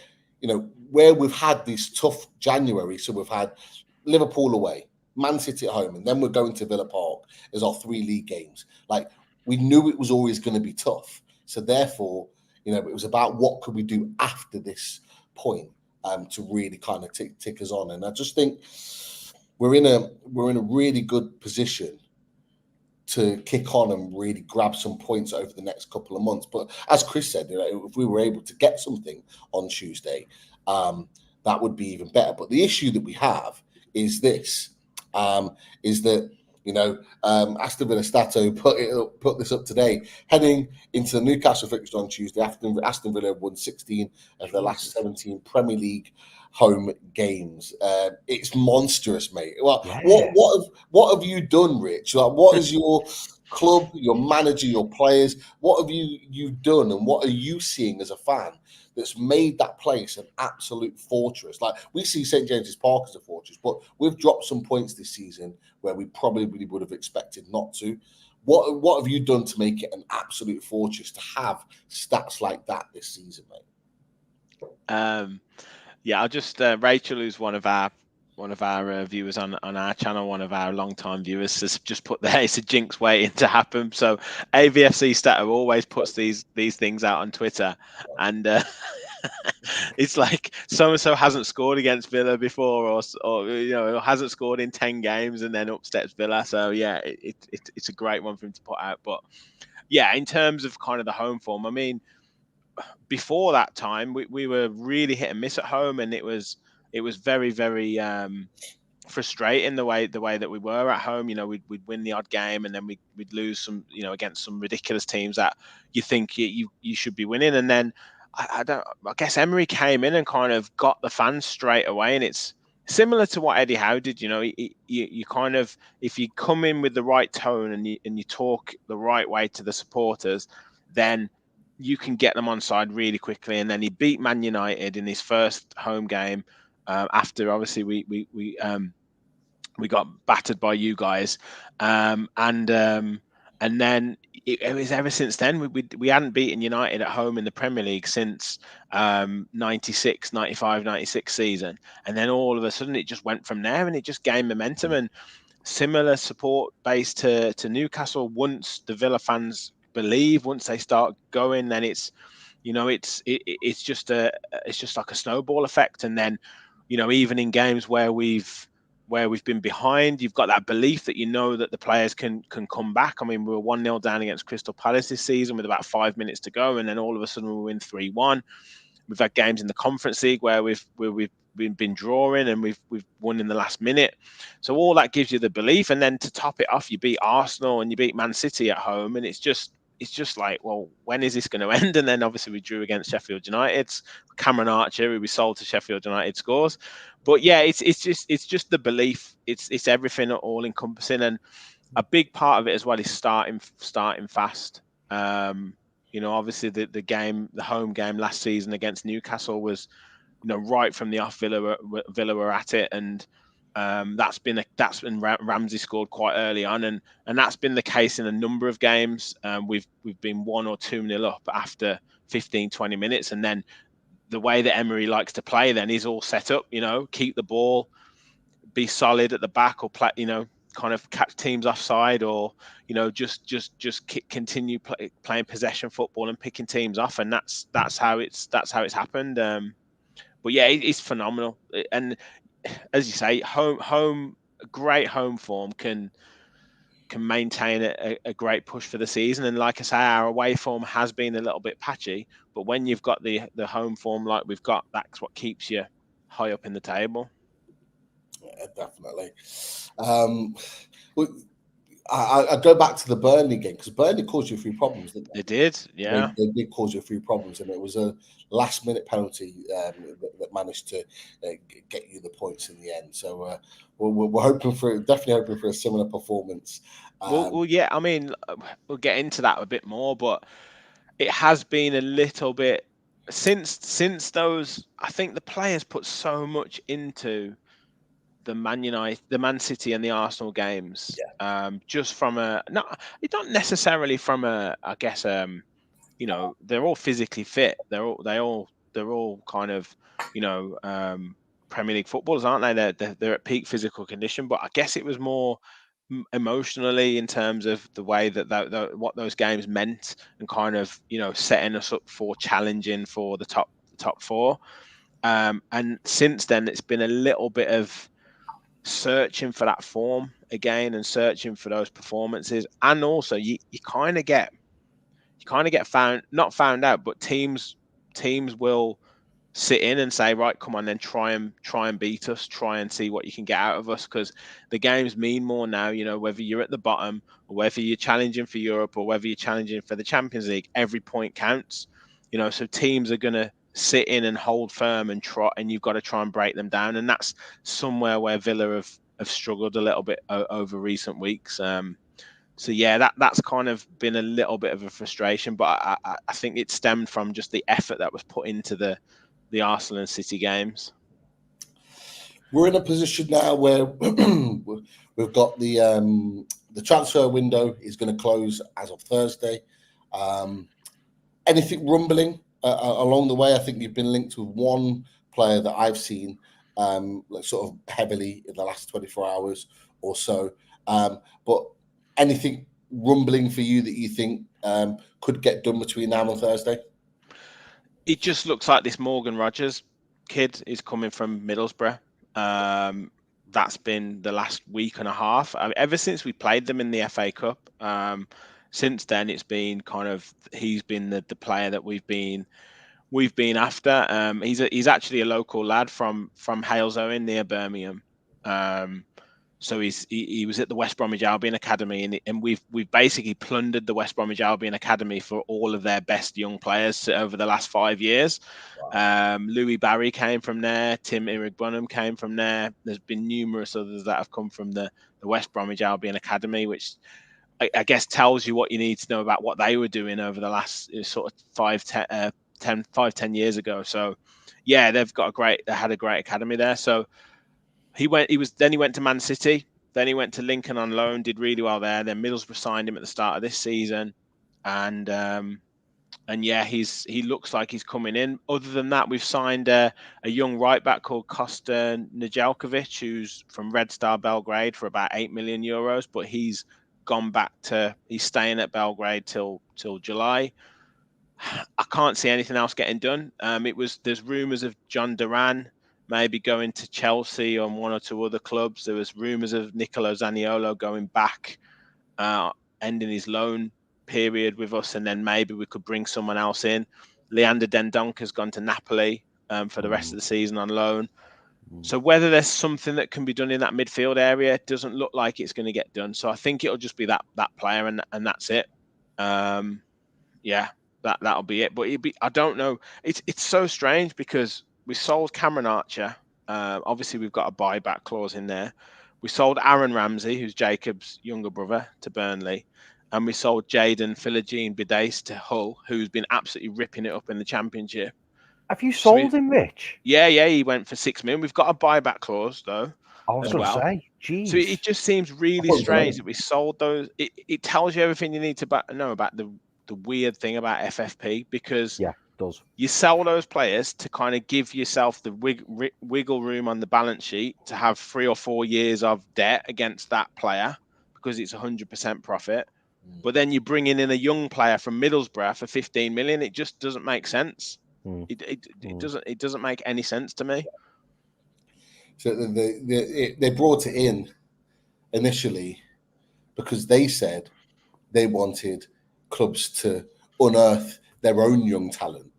A: where we've had this tough January. So we've had Liverpool away, Man City at home, and then we're going to Villa Park as our 3 league games. Like, we knew it was always going to be tough. So therefore, it was about what could we do after this point to really kind of tick us on. And I just think we're in a really good position to kick on and really grab some points over the next couple of months. But as Chris said, if we were able to get something on Tuesday, that would be even better. But the issue that we have is this, is that, Aston Villa Stato put this up today. Heading into the Newcastle fixture on Tuesday, Aston Villa have won 16 of their last 17 Premier League home games. It's monstrous, mate. Well,
E: Yeah.
A: what have you done, Rich? Like, what is your club, your manager, your players? What have you done, and what are you seeing as a fan that's made that place an absolute fortress? Like, we see St James's Park as a fortress, but we've dropped some points this season where we probably would have expected not to. What have you done to make it an absolute fortress to have stats like that this season, mate?
F: Yeah, I'll just Rachel, who's one of our viewers on our channel, one of our long-time viewers, has just put there, it's a jinx waiting to happen. So AVFC Stato always puts these things out on Twitter, and it's like so-and-so hasn't scored against Villa before, or hasn't scored in 10 games, and then up steps Villa. So yeah, it's a great one for him to put out. But yeah, in terms of kind of the home form, I mean, before that time, we were really hit and miss at home, and it was very, very frustrating the way that we were at home. We'd win the odd game, and then we'd lose some, against some ridiculous teams that you think you should be winning. And then I guess Emery came in and kind of got the fans straight away, and it's similar to what Eddie Howe did. You kind of, if you come in with the right tone and you talk the right way to the supporters, then you can get them on side really quickly. And then he beat Man United in his first home game, after obviously we got battered by you guys, and then it was ever since then we hadn't beaten United at home in the Premier League since 96 season, and then all of a sudden it just went from there, and it just gained momentum. And similar support base to Newcastle. Once the Villa fans believe, once they start going, then it's just like a snowball effect. And then even in games where we've been behind, you've got that belief that that the players can come back. I mean, we were 1-0 down against Crystal Palace this season with about 5 minutes to go, and then all of a sudden we win 3-1. We've had games in the Conference League where we've been drawing, and we've won in the last minute. So all that gives you the belief, and then to top it off, you beat Arsenal and you beat Man City at home, and it's just like, well, when is this going to end? And then obviously we drew against Sheffield United. Cameron Archer, who we sold to Sheffield United, scores. But yeah, it's just the belief. It's everything all encompassing, and a big part of it as well is starting fast. Obviously the home game last season against Newcastle was, right from the off, Villa were at it, and that's been Ramsey scored quite early on, and that's been the case in a number of games. We've been 1 or 2-0 up after 15-20 minutes, and then the way that Emery likes to play then is all set up. Keep the ball, be solid at the back, or play, kind of catch teams offside, or just continue playing possession football and picking teams off, and that's how it's happened. But yeah, it's phenomenal, and as you say, great home form can maintain a great push for the season. And like I say, our away form has been a little bit patchy, but when you've got the home form like we've got, that's what keeps you high up in the table.
A: Yeah, definitely. I go back to the Burnley game because Burnley caused you a few problems, didn't they?
F: They did, yeah.
A: They did cause you a few problems, and it was a last-minute penalty that managed to get you the points in the end. So we're definitely hoping for a similar performance.
F: Well, yeah. I mean, we'll get into that a bit more, but it has been a little bit since those. I think the players put so much into the Man City and the Arsenal games.
A: Yeah.
F: Just from not necessarily from I guess they're all physically fit. They're all kind of Premier League footballers, aren't they? They're at peak physical condition, but I guess it was more emotionally in terms of the way that what those games meant and kind of setting us up for challenging for the top four. And since then, it's been a little bit of searching for that form again and searching for those performances, and also you kind of get not found out, but teams will sit in and say, right, come on, then try and beat us, try and see what you can get out of us, because the games mean more now. Whether you're at the bottom or whether you're challenging for Europe or whether you're challenging for the Champions League, every point counts. So teams are going to sit in and hold firm and trot, and you've got to try and break them down, and that's somewhere where Villa have struggled a little bit over recent weeks. So yeah, that's kind of been a little bit of a frustration, but I think it stemmed from just the effort that was put into the Arsenal and City games.
A: We're in a position now where we've got the transfer window is going to close as of Thursday. Anything rumbling along the way? I think you've been linked with one player that I've seen sort of heavily in the last 24 hours or so. But anything rumbling for you that you think could get done between now and Thursday?
F: It just looks like this Morgan Rogers kid is coming from Middlesbrough. That's been the last week and a half. Ever since we played them in the FA Cup, since then it's been he's been the player that we've been after. He's actually a local lad from Halesowen near Birmingham. So he was at the West Bromwich Albion Academy, and we've basically plundered the West Bromwich Albion Academy for all of their best young players over the last 5 years. Wow. Louis Barry came from there. Tim Irigbunham came from there. There's been numerous others that have come from the West Bromwich Albion Academy, which I guess tells you what you need to know about what they were doing over the last sort of 10 years ago. So yeah, they had a great academy there. So he went to Man City, then he went to Lincoln on loan, did really well there. Then Middlesbrough signed him at the start of this season, and yeah, he looks like he's coming in. Other than that, we've signed a young right back called Kosta Nedeljkovic, who's from Red Star Belgrade for about €8 million, but he's staying at Belgrade till July. I can't see anything else getting done. There's rumours of John Duran maybe going to Chelsea or one or two other clubs. There was rumours of Nicolo Zaniolo going back, ending his loan period with us, and then maybe we could bring someone else in. Leander Dendonker's gone to Napoli for the rest of the season on loan. So whether there's something that can be done in that midfield area, it doesn't look like it's going to get done. So I think it'll just be that player, and that's it. Yeah, that'll be it. But I don't know. It's so strange because we sold Cameron Archer. Obviously, we've got a buyback clause in there. We sold Aaron Ramsey, who's Jacob's younger brother, to Burnley. And we sold Jaden Philogene Bidace to Hull, who's been absolutely ripping it up in the Championship.
E: Have you sold him, Rich?
F: Yeah, he went for $6 million. We've got a buyback clause, though.
E: I was going to say, geez.
F: So it just seems really strange that we sold those. It tells you everything you need to know about the weird thing about FFP, because
E: does.
F: You sell those players to kind of give yourself the wiggle room on the balance sheet to have 3 or 4 years of debt against that player because it's 100% profit. But then you're bringing in a young player from Middlesbrough for 15 million. It just doesn't make sense. It doesn't make any sense to me.
A: So they brought it in initially because they said they wanted clubs to unearth their own young talent.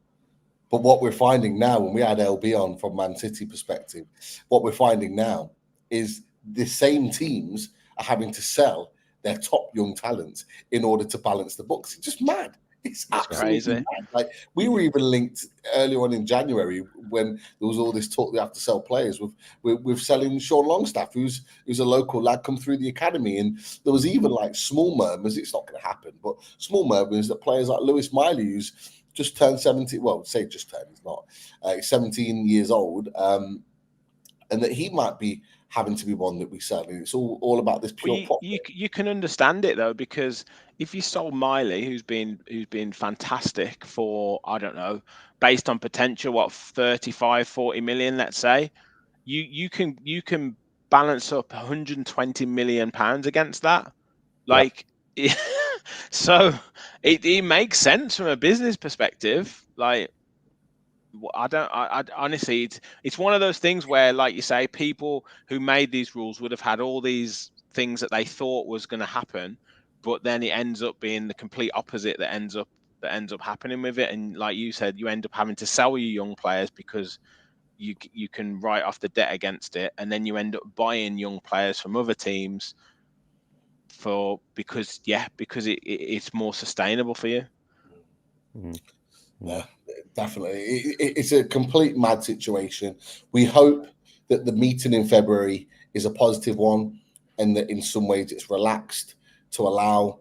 A: But what we're finding now, when we had LB on from Man City perspective, what we're finding now is the same teams are having to sell their top young talents in order to balance the books. It's just mad. It's absolutely
F: crazy.
A: mad. Like, we were even linked earlier on in January when there was all this talk they have to sell players with selling Sean Longstaff, who's a local lad come through the academy. And there was even like small murmurs, it's not going to happen, but small murmurs that players like Lewis Miley, who's just turned 17, well, say just turned, he's not, 17 years old, and that he might be having to be one that we sell. And it's all about this pure profit.
F: You can understand it though, because if you sold Miley, who's been fantastic for, I don't know, based on potential, what, 35, 40 million, let's say, you can balance up 120 million pounds against that. Like, so it makes sense from a business perspective. Like, I honestly, it's one of those things where, like you say, people who made these rules would have had all these things that they thought was going to happen, but then it ends up being the complete opposite that ends up happening with it. And like you said, you end up having to sell your young players because you can write off the debt against it, and then you end up buying young players from other teams because it's more sustainable for you.
E: Mm.
A: Yeah, definitely. It's a complete mad situation. We hope that the meeting in February is a positive one, and that in some ways it's relaxed to allow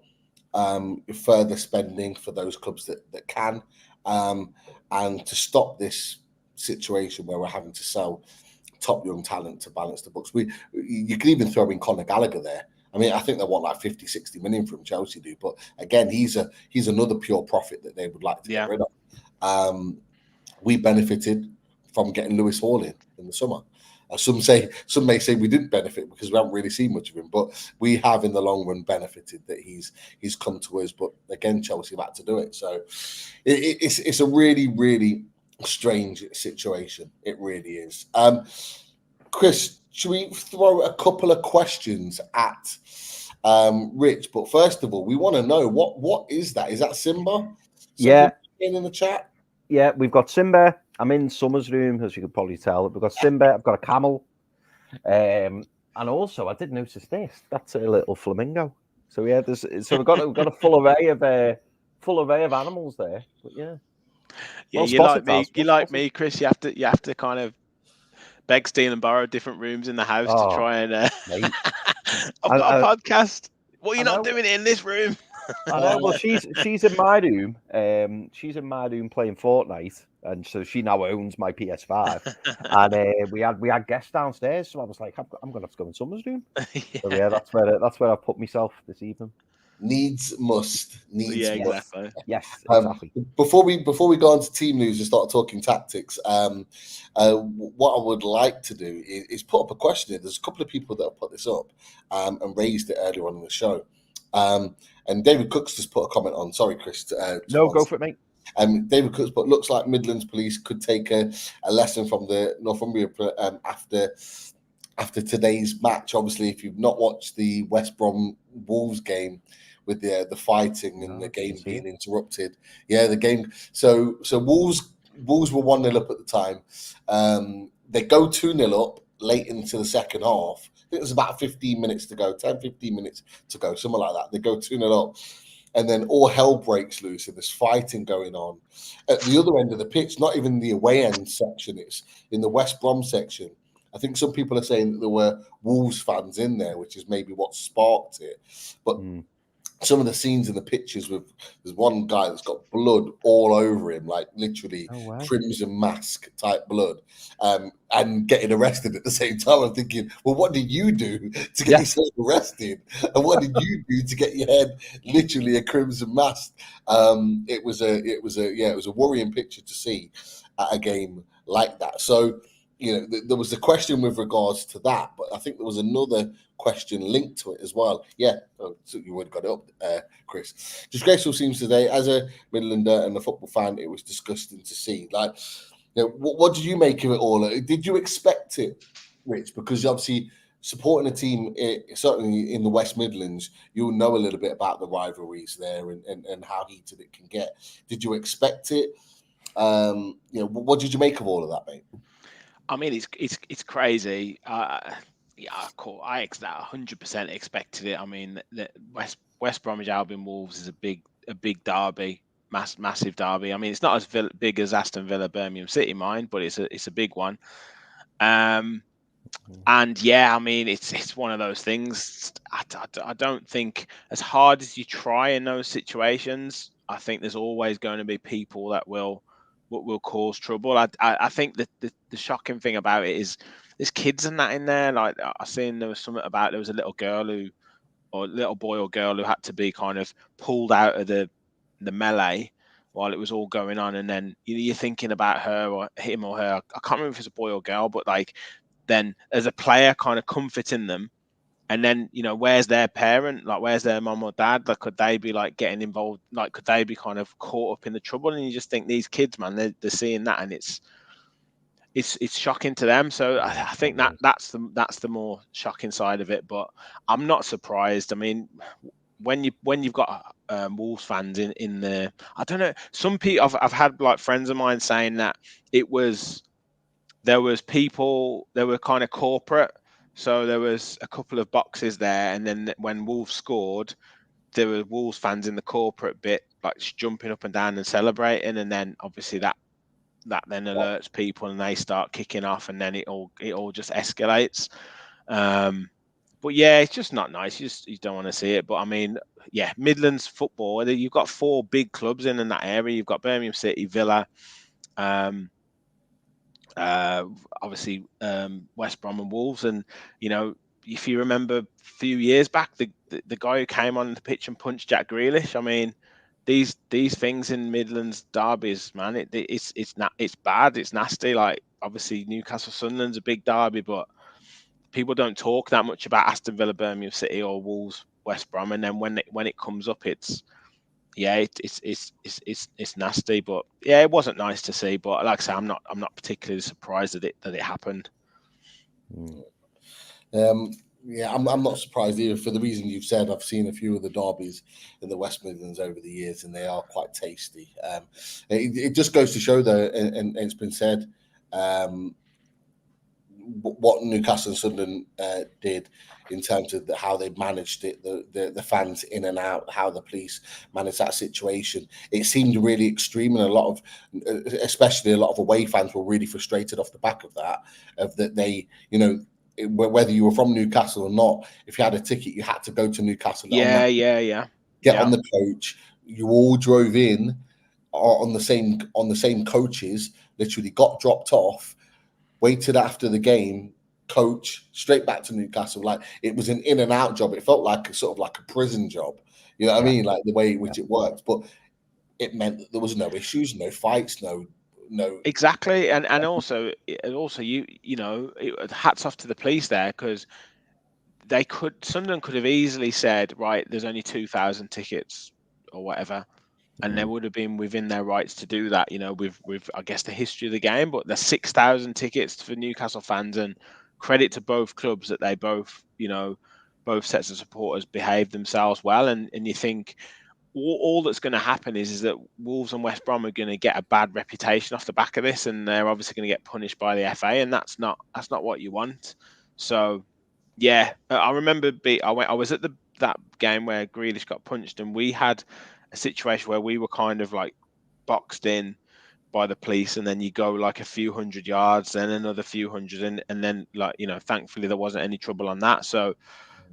A: further spending for those clubs that can, and to stop this situation where we're having to sell top young talent to balance the books. You could even throw in Conor Gallagher there. I mean, I think they want like 50, 60 million from Chelsea do, but again, he's another pure profit that they would like to get rid of. We benefited from getting Lewis Hall in the summer. Some may say we didn't benefit because we haven't really seen much of him, but we have in the long run benefited that he's come to us. But again, Chelsea have had to do it, so it's a really, really strange situation. It really is. Chris, should we throw a couple of questions at Rich? But first of all, we want to know what is that? Is that Simba?
E: Yeah.
A: In the chat.
E: Yeah, we've got Simba. I'm in Summer's room, as you could probably tell. We've got Simba. I've got a camel, and also I did notice this. That's a little flamingo. So yeah, we've got a full array of animals there. But yeah,
F: well, you like me, Chris. You have to kind of beg, steal, and borrow different rooms in the house to try and. I've got a podcast. What are you not doing in this room?
E: I know. Well, she's in my room. She's in my room playing Fortnite, and so she now owns my PS5. And we had guests downstairs, so I was like, I'm going to have to go in Summer's room. So yeah, that's where I put myself this evening.
A: Needs must.
F: Exactly.
E: Yes, exactly.
A: Before we go on to team news and start talking tactics, what I would like to do is put up a question. There's a couple of people that have put this up and raised it earlier on in the show. And David Cook's just put a comment on. Sorry, Chris.
E: No, go for it, mate.
A: David Cook's put, looks like Midlands Police could take a lesson from the Northumbria after today's match. Obviously, if you've not watched the West Brom Wolves game with the fighting and the game being interrupted, the game. So Wolves were 1-0 up at the time. They go 2-0 up late into the second half. I think it was about 15 minutes to go, 10, 15 minutes to go, something like that. They go 2-0 up. And then all hell breaks loose and there's fighting going on. At the other end of the pitch, not even the away end section, it's in the West Brom section. I think some people are saying that there were Wolves fans in there, which is maybe what sparked it. But some of the scenes in the pictures there's one guy that's got blood all over him, like literally crimson mask type blood, and getting arrested at the same time. I'm thinking, well, what did you do to get yourself arrested? And what did you do to get your head literally a crimson mask? It was a worrying picture to see at a game like that. So, there was a question with regards to that, but I think there was another question linked to it as well. Yeah, so you would have got it up, Chris. Disgraceful seems today, as a Midlander and a football fan, it was disgusting to see. Like, what did you make of it all? Did you expect it, Rich? Because obviously supporting a team, certainly in the West Midlands, you'll know a little bit about the rivalries there and how heated it can get. Did you expect it? What did you make of all of that, mate?
F: I mean, it's crazy. Yeah, cool. I 100% expected it. I mean, the West Bromwich Albion Wolves is a big derby, massive derby. I mean, it's not as big as Aston Villa Birmingham City, mind, but it's a big one. And yeah, I mean, it's one of those things. I don't think, as hard as you try in those situations, I think there's always going to be people that will cause trouble. I think that the shocking thing about it is there's kids and that in there. Like I seen there was something about there was a little girl or little boy or girl who had to be kind of pulled out of the melee while it was all going on, and then you're thinking about her or him or her. I can't remember if it's a boy or girl, but like then as a player kind of comforting them, and then where's their parent, like where's their mom or dad, like could they be like getting involved, like could they be kind of caught up in the trouble? And you just think these kids, man, they're seeing that, and it's shocking to them. So I think that's the more shocking side of it, but I'm not surprised. I mean, when you've got Wolves fans in there, I don't know, some people, I've had like friends of mine saying that there was people, there were kind of corporate. So there was a couple of boxes there, and then when Wolves scored, there were Wolves fans in the corporate bit, like jumping up and down and celebrating, and then obviously that then alerts people, and they start kicking off, and then it all just escalates. But yeah, it's just not nice. You don't want to see it. But I mean, yeah, Midlands football. You've got 4 big clubs in that area. You've got Birmingham City, Villa. Obviously West Brom and Wolves, and if you remember a few years back, the guy who came on the pitch and punched Jack Grealish. I mean, these things in Midlands derbies, man, it's bad, it's nasty. Like obviously Newcastle Sunderland's a big derby, but people don't talk that much about Aston Villa Birmingham City or Wolves West Brom, and then when it comes up, it's nasty. But yeah, it wasn't nice to see. But like I say, I'm not particularly surprised that it happened.
A: Yeah, I'm not surprised either for the reason you've said. I've seen a few of the derbies in the West Midlands over the years, and they are quite tasty. It just goes to show, though, and it's been said, what Newcastle and Sunderland did in terms of how they managed it, the fans in and out, how the police managed that situation. It seemed really extreme, and especially a lot of away fans were really frustrated off the back of that. They, whether you were from Newcastle or not, if you had a ticket, you had to go to Newcastle.
F: Yeah.
A: Get on the coach. You all drove in on the same coaches. Literally got dropped off, waited after the game, coach, straight back to Newcastle. Like it was an in and out job. It felt like a prison job. You know what I mean? Like the way in which it worked. But it meant that there was no issues, no fights, no.
F: Exactly, and also hats off to the police there, because Sunderland could have easily said, right, there's only 2,000 tickets or whatever, and they would have been within their rights to do that, with I guess the history of the game. But there's 6,000 tickets for Newcastle fans, and credit to both clubs that they both sets of supporters behaved themselves well, and you think all that's going to happen is that Wolves and West Brom are going to get a bad reputation off the back of this, and they're obviously going to get punished by the FA, and that's not what you want. So yeah, I remember I was at that game where Grealish got punched, and we had a situation where we were kind of like boxed in by the police, and then you go like a few hundred yards, then another few hundred, and then like thankfully there wasn't any trouble on that. So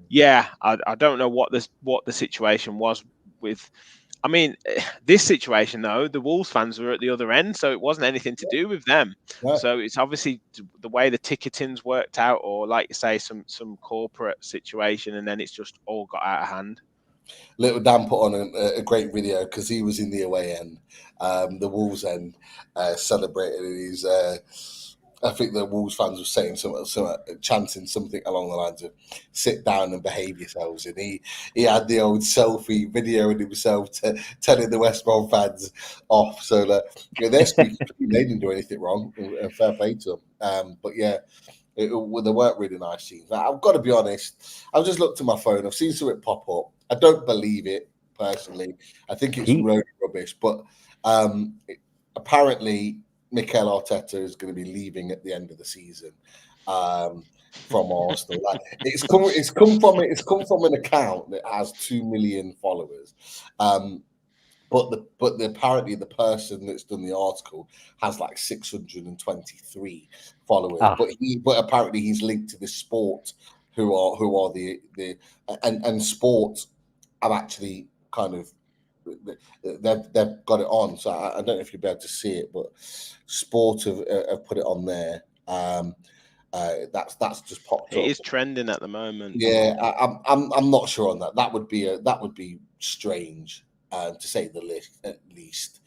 F: yeah, I don't know what the situation was with. I mean, this situation though, the Wolves fans were at the other end, so it wasn't anything to do with them. Yeah. So it's obviously the way the ticketing's worked out, or like you say, some corporate situation, and then it's just all got out of hand.
A: Little Dan put on a great video because he was in the away end, the Wolves end, celebrating his. I think the Wolves fans were saying something, chanting something along the lines of "sit down and behave yourselves." And he had the old selfie videoing himself telling the West Brom fans off. So they're speaking. They didn't do anything wrong. Fair play to them. But yeah, there weren't really nice scenes. I've got to be honest. I've just looked at my phone. I've seen something pop up. I don't believe it personally. I think it's road rubbish. But apparently, Mikel Arteta is going to be leaving at the end of the season. from Arsenal. Like, it's come from an account that has 2 million followers. But apparently the person that's done the article has like 623 followers. But apparently he's linked to the sport who are the and sport have actually kind of they've got it on. So I don't know if you'll be able to see it, but sport have put it on there. That's just popped up.
F: It is trending at the moment.
A: Yeah, I'm not sure on that. That would be strange, to say the least. At least.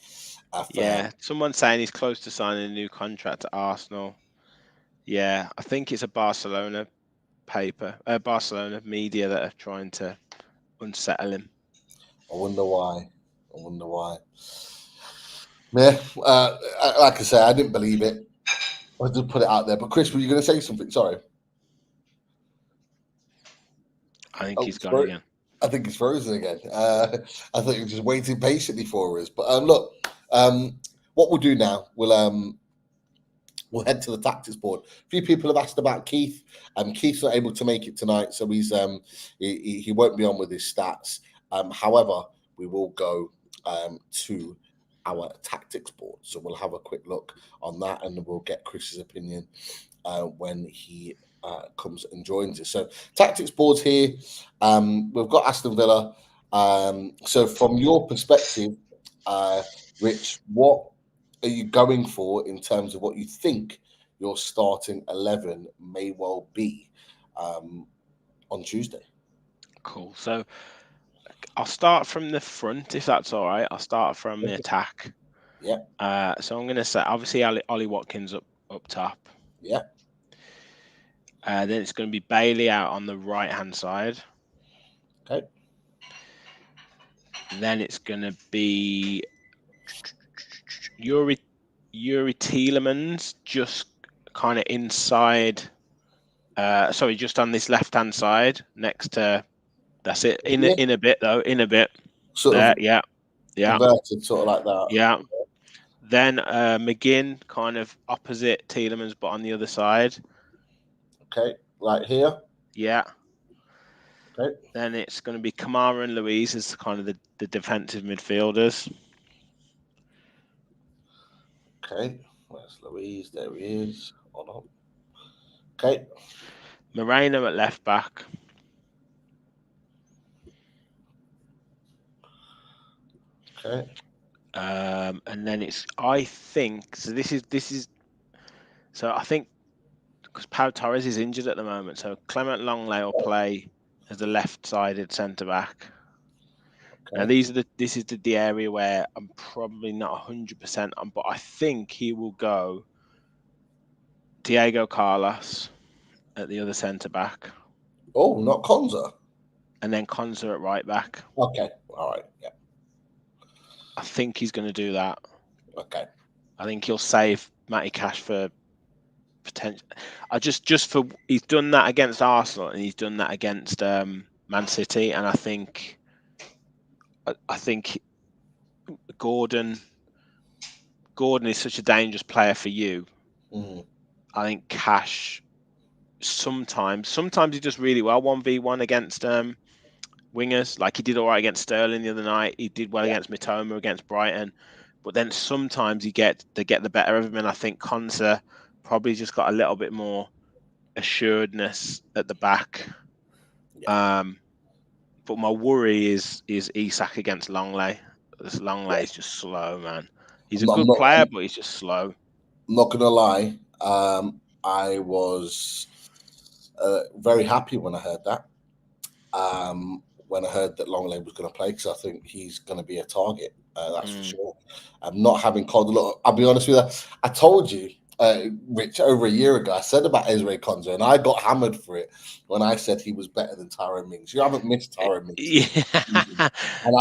F: Yeah, someone's saying he's close to signing a new contract at Arsenal. Yeah, I think it's a Barcelona Barcelona media that are trying to unsettle him.
A: I wonder why. Yeah, like I say, I didn't believe it. I just put it out there. But Chris, were you going to say something? Sorry.
F: I think he's gone again.
A: I think he's frozen again. I think he's just waiting patiently for us. But look, what we'll do now, we'll head to the tactics board. A few people have asked about Keith. Keith's not able to make it tonight, so he's he won't be on with his stats. However, we will go to our tactics board, so we'll have a quick look on that, and we'll get Chris's opinion when he comes and joins us. So tactics boards here. We've got Aston Villa. So from your perspective, Rich, what are you going for in terms of what you think your starting 11 may well be on Tuesday?
F: Cool. So I'll start from the front, if that's all right. I'll start from the attack.
A: Yeah.
F: So I'm going to say, obviously, Ollie Watkins up top.
A: Yeah.
F: Then it's going to be Bailey out on the right-hand side.
A: Okay.
F: And then it's going to be Yuri Tielemans just kind of inside. Just on this left-hand side next to. That's it. In a bit though. In a bit.
A: Sort
F: there,
A: of.
F: Yeah.
A: Inverted, sort of like that.
F: Yeah. Then McGinn kind of opposite Tielemans, but on the other side.
A: Okay, like here.
F: Yeah.
A: Okay.
F: Then it's going to be Kamara and Louise as kind of the defensive midfielders.
A: Okay, where's Louise? There he is. Hold on. Okay.
F: Moreno at left back.
A: Okay.
F: And then I think because Pau Torres is injured at the moment, so Clement Longley will play as the left-sided centre back. Okay. Now this is the area where I'm probably not 100% on, but I think he will go Diego Carlos at the other centre back.
A: Oh, not Konza.
F: And then Konza at right back.
A: Okay, all right, yeah.
F: I think he's going to do that.
A: Okay.
F: I think he'll save Matty Cash for potential. He's done that against Arsenal and he's done that against Man City, and I think Gordon is such a dangerous player for you.
A: Mm-hmm.
F: I think Cash sometimes he does really well 1v1 against wingers. Like he did all right against Sterling the other night. He did well against Mitoma against Brighton, but then sometimes they get the better of him. And I think Konsa probably just got a little bit more assuredness at the back. Yeah. But my worry is Isak against Longley. This Longley is just slow, man. He's a good player, but he's just slow.
A: I'm not gonna lie. I was very happy when I heard that. When I heard that Longley was going to play, because I think he's going to be a target. That's for sure. I'm not having called. Look, I'll be honest with you. I told you, Rich, over a year ago, I said about Ezri Konsa, and I got hammered for it when I said he was better than Tyrone Mings. You haven't missed Tyrone Mings.
F: Yeah.
A: And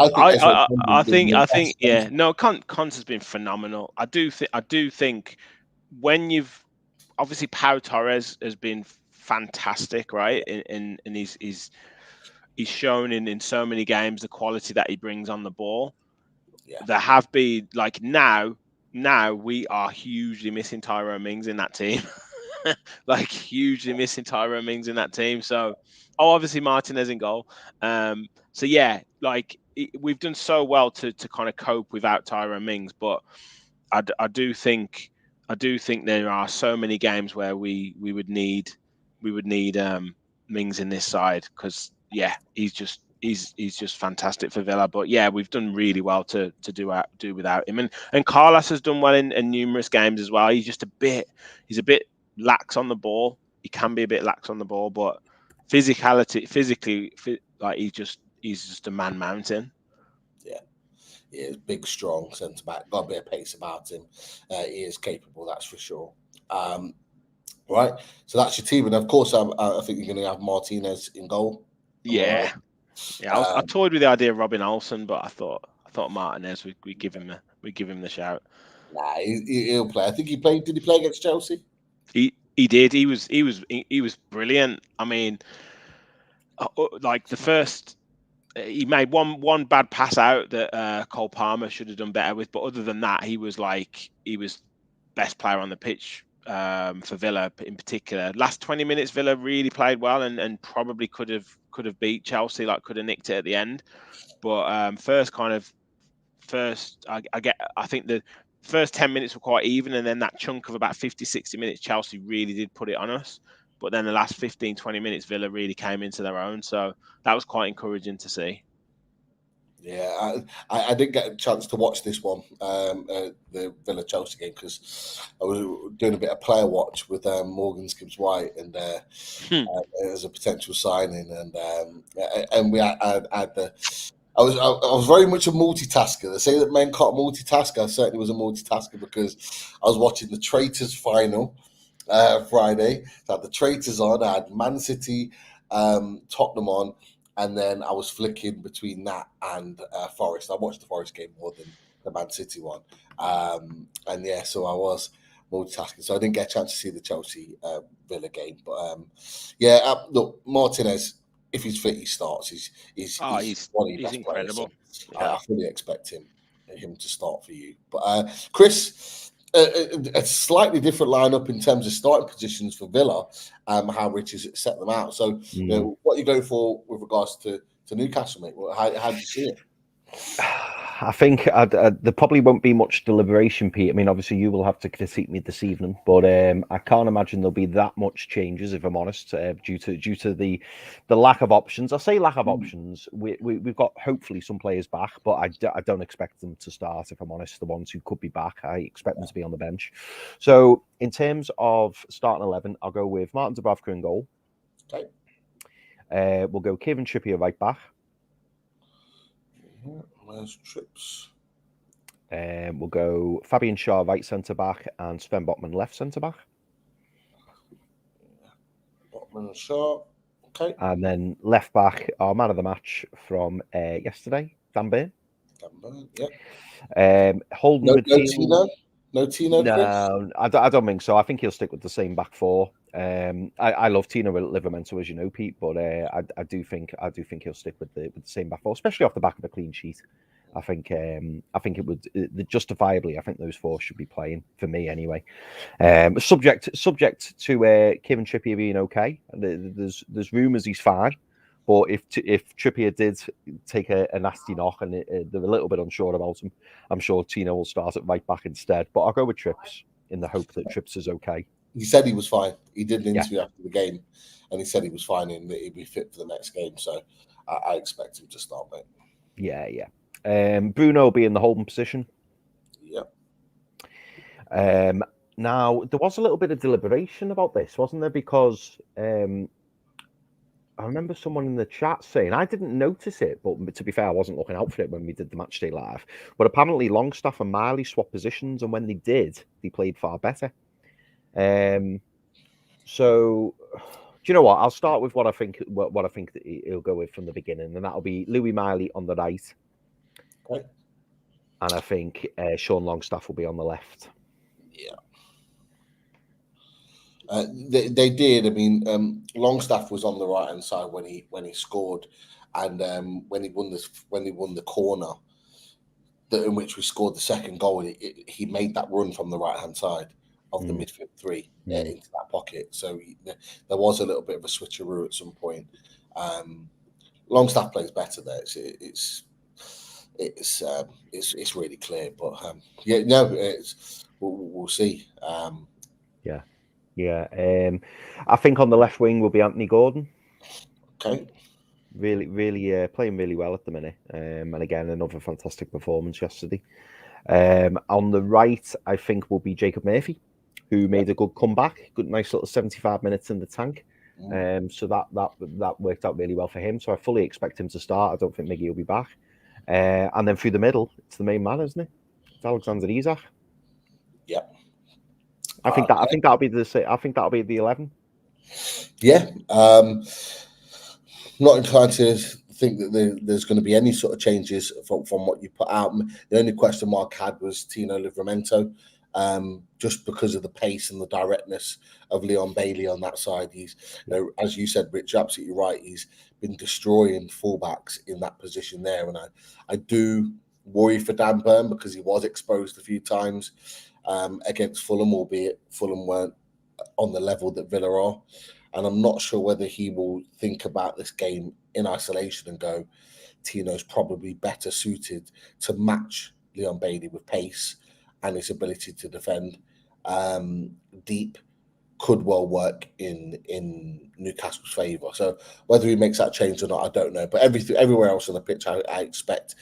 F: I think, yeah. No, Konsa's been phenomenal. I do think when you've obviously Pau Torres has been fantastic, right? And he's shown in so many games the quality that he brings on the ball. Yeah. There have been now we are hugely missing Tyrone Mings in that team. like hugely missing Tyrone Mings in that team. So, obviously Martinez in goal. So yeah, like we've done so well to kind of cope without Tyrone Mings, but I do think there are so many games where we would need Mings in this side, because yeah, he's just fantastic for Villa. But yeah, we've done really well to do without him, and Carlos has done well in numerous games as well. He's a bit lax on the ball. He can be a bit lax on the ball, but physically, like he's just a man mountain.
A: Yeah. He is big, strong centre back. Got a bit of pace about him. He is capable, that's for sure. Right, so that's your team, and of course, I think you're going to have Martinez in goal.
F: Yeah, I toyed with the idea of Robin Olsen, but I thought Martinez we give him the shout.
A: Nah, he'll play. I think he played. Did he play against Chelsea?
F: He did. He was brilliant. I mean, like the first. He made one bad pass out that Cole Palmer should have done better with, but other than that, he was best player on the pitch for Villa in particular. Last 20 minutes, Villa really played well and probably could have beat Chelsea, like could have nicked it at the end. But I think the first 10 minutes were quite even, and then that chunk of about 50-60 minutes, Chelsea really did put it on us. But then the last 15-20 minutes, Villa really came into their own. So that was quite encouraging to see.
A: Yeah, I didn't get a chance to watch this one, the Villa Chelsea game, because I was doing a bit of player watch with Morgan Gibbs White, and as a potential signing, and we had the. I was very much a multitasker. They say that men can't multitask. I certainly was a multitasker because I was watching the Traitors final Friday. So I had the Traitors on. I had Man City, Tottenham on, and then I was flicking between that and Forest. I watched the Forest game more than the Man City one, and yeah, so I was multitasking. So I didn't get a chance to see the Chelsea Villa game, but look, Martinez. If he's fit, he starts. He's one of your best
F: incredible.
A: Players, so I fully expect him to start for you. But Chris, a slightly different lineup in terms of starting positions for Villa. How Rich has set them out. So, what are you going for with regards to Newcastle, mate? How do you see it?
E: I think there probably won't be much deliberation, Pete. I mean, obviously you will have to critique me this evening, but I can't imagine there'll be that much changes, if I'm honest, due to the lack of options. I say lack of options. We've got hopefully some players back, but I don't expect them to start, if I'm honest. The ones who could be back, I expect them to be on the bench. So in terms of starting 11, I'll go with Martin Dubravka in goal.
A: Okay.
E: We'll go Kevin Trippier right back.
A: Where's Trips?
E: We'll go Fabian Schär right centre back and Sven Botman left centre back.
A: Botman and Schär. Okay.
E: And then left back, our man of the match from yesterday, Dan Burn.
A: Yeah.
E: Holding midfield.
A: No Tino.
E: No, I don't think so. I think he'll stick with the same back four. I love Tino Livramento, as you know, Pete, but I do think he'll stick with the same back four, especially off the back of a clean sheet. I think it would justifiably. I think those four should be playing for me anyway. Subject to Kevin Trippier being okay. There's rumours he's fine, but if Trippier did take a nasty knock and they're a little bit unsure about him, I'm sure Tino will start at right back instead. But I'll go with Trips in the hope that Trips is okay.
A: He said he was fine. He did an interview after the game, and he said he was fine and that he'd be fit for the next game. So I expect him to start, mate.
E: Yeah. Bruno will be in the holding position.
A: Yep.
E: Now, there was a little bit of deliberation about this, wasn't there? Because I remember someone in the chat saying, I didn't notice it, but to be fair, I wasn't looking out for it when we did the matchday live. But apparently Longstaff and Miley swapped positions, and when they did, they played far better. So, do you know what? I'll start with what I think that he'll go with from the beginning, and that'll be Louis Miley on the right.
A: Okay.
E: And I think Sean Longstaff will be on the left.
A: Yeah. They did. I mean, Longstaff was on the right hand side when he scored, and when he won the corner, in which we scored the second goal, he made that run from the right hand side. of the midfield three into that pocket. So there was a little bit of a switcheroo at some point. Longstaff plays better there. It's really clear, but we'll see.
E: I think on the left wing will be Anthony Gordon.
A: Okay.
E: Really playing really well at the minute. And again, another fantastic performance yesterday. On the right, I think will be Jacob Murphy, who made a good comeback. Good, nice little 75 minutes in the tank. So that worked out really well for him. So I fully expect him to start. I don't think Miggy will be back. And then through the middle, it's the main man, isn't it? It's Alexander Isak.
A: Yeah.
E: I think that'll be the 11.
A: Yeah. Not inclined to think that there's going to be any sort of changes from what you put out. The only question mark I had was Tino Livramento, just because of the pace and the directness of Leon Bailey on that side. He's, as you said, Rich, you're absolutely right. He's been destroying fullbacks in that position there, and I do worry for Dan Burn because he was exposed a few times against Fulham, albeit Fulham weren't on the level that Villa are. And I'm not sure whether he will think about this game in isolation and go, Tino's probably better suited to match Leon Bailey with pace and his ability to defend deep could well work in Newcastle's favour. So whether he makes that change or not, I don't know. But everywhere else on the pitch, I expect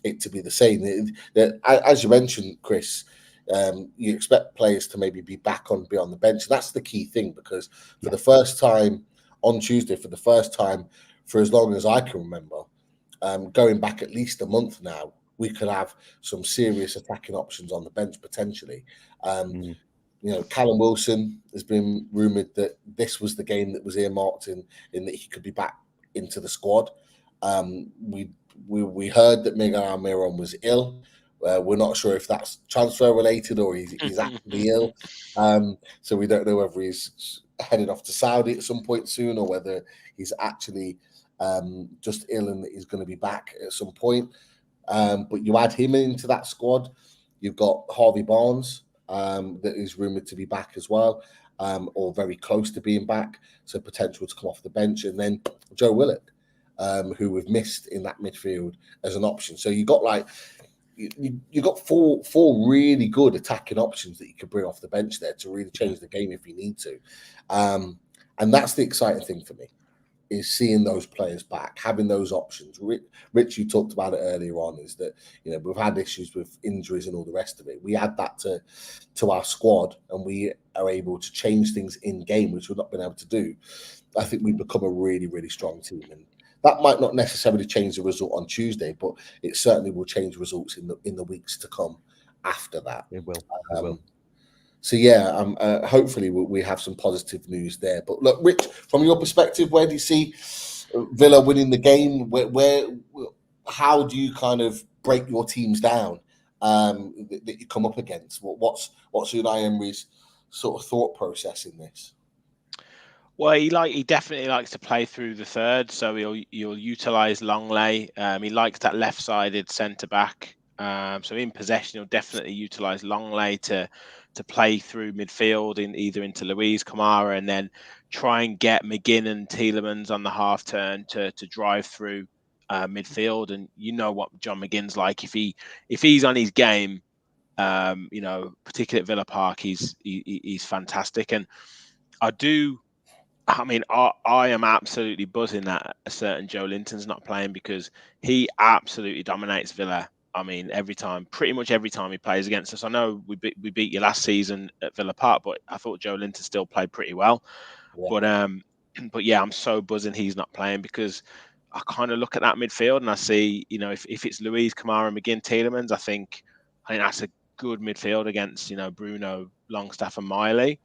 A: it to be the same. As you mentioned, Chris, you expect players to maybe be on the bench. And that's the key thing, because for the first time on Tuesday, for as long as I can remember, going back at least a month now, we could have some serious attacking options on the bench potentially. Callum Wilson has been rumoured that this was the game that was earmarked in that he could be back into the squad. We heard that Miguel Almiron was ill. We're not sure if that's transfer related or he's actually ill. So we don't know whether he's headed off to Saudi at some point soon or whether he's actually just ill and that he's going to be back at some point. But you add him into that squad. You've got Harvey Barnes that is rumoured to be back as well, or very close to being back. So potential to come off the bench. And then Joe Willock, who we've missed in that midfield as an option. So you got you got four really good attacking options that you could bring off the bench there to really change the game if you need to. And that's the exciting thing for me, is seeing those players back, having those options. Rich, you talked about it earlier on, is that we've had issues with injuries and all the rest of it. We add that to our squad, and we are able to change things in game, which we've not been able to do. I think we've become a really, really strong team, and that might not necessarily change the result on Tuesday, but it certainly will change results in the weeks to come after that.
E: It will.
A: So yeah, hopefully we have some positive news there. But look, Rich, from your perspective, where do you see Villa winning the game? How do you kind of break your teams down that you come up against? What's Unai Emery's sort of thought process in this?
F: Well, he definitely likes to play through the third, so he'll utilise Longley. He likes that left-sided centre back. So in possession, he'll definitely utilise Longley to play through midfield either into Luis Kamara, and then try and get McGinn and Tielemans on the half turn to drive through midfield. And you know what John McGinn's like. If he's on his game, particularly at Villa Park, he's fantastic. And I am absolutely buzzing that a certain Joe Linton's not playing, because he absolutely dominates Villa. I mean, pretty much every time he plays against us. I know we beat you last season at Villa Park, but I thought Joe Linton still played pretty well. Yeah. But yeah, I'm so buzzing he's not playing, because I kind of look at that midfield and I see, if it's Luis Kamara, McGinn, Tielemans, I think that's a good midfield against, Bruno, Longstaff and Miley.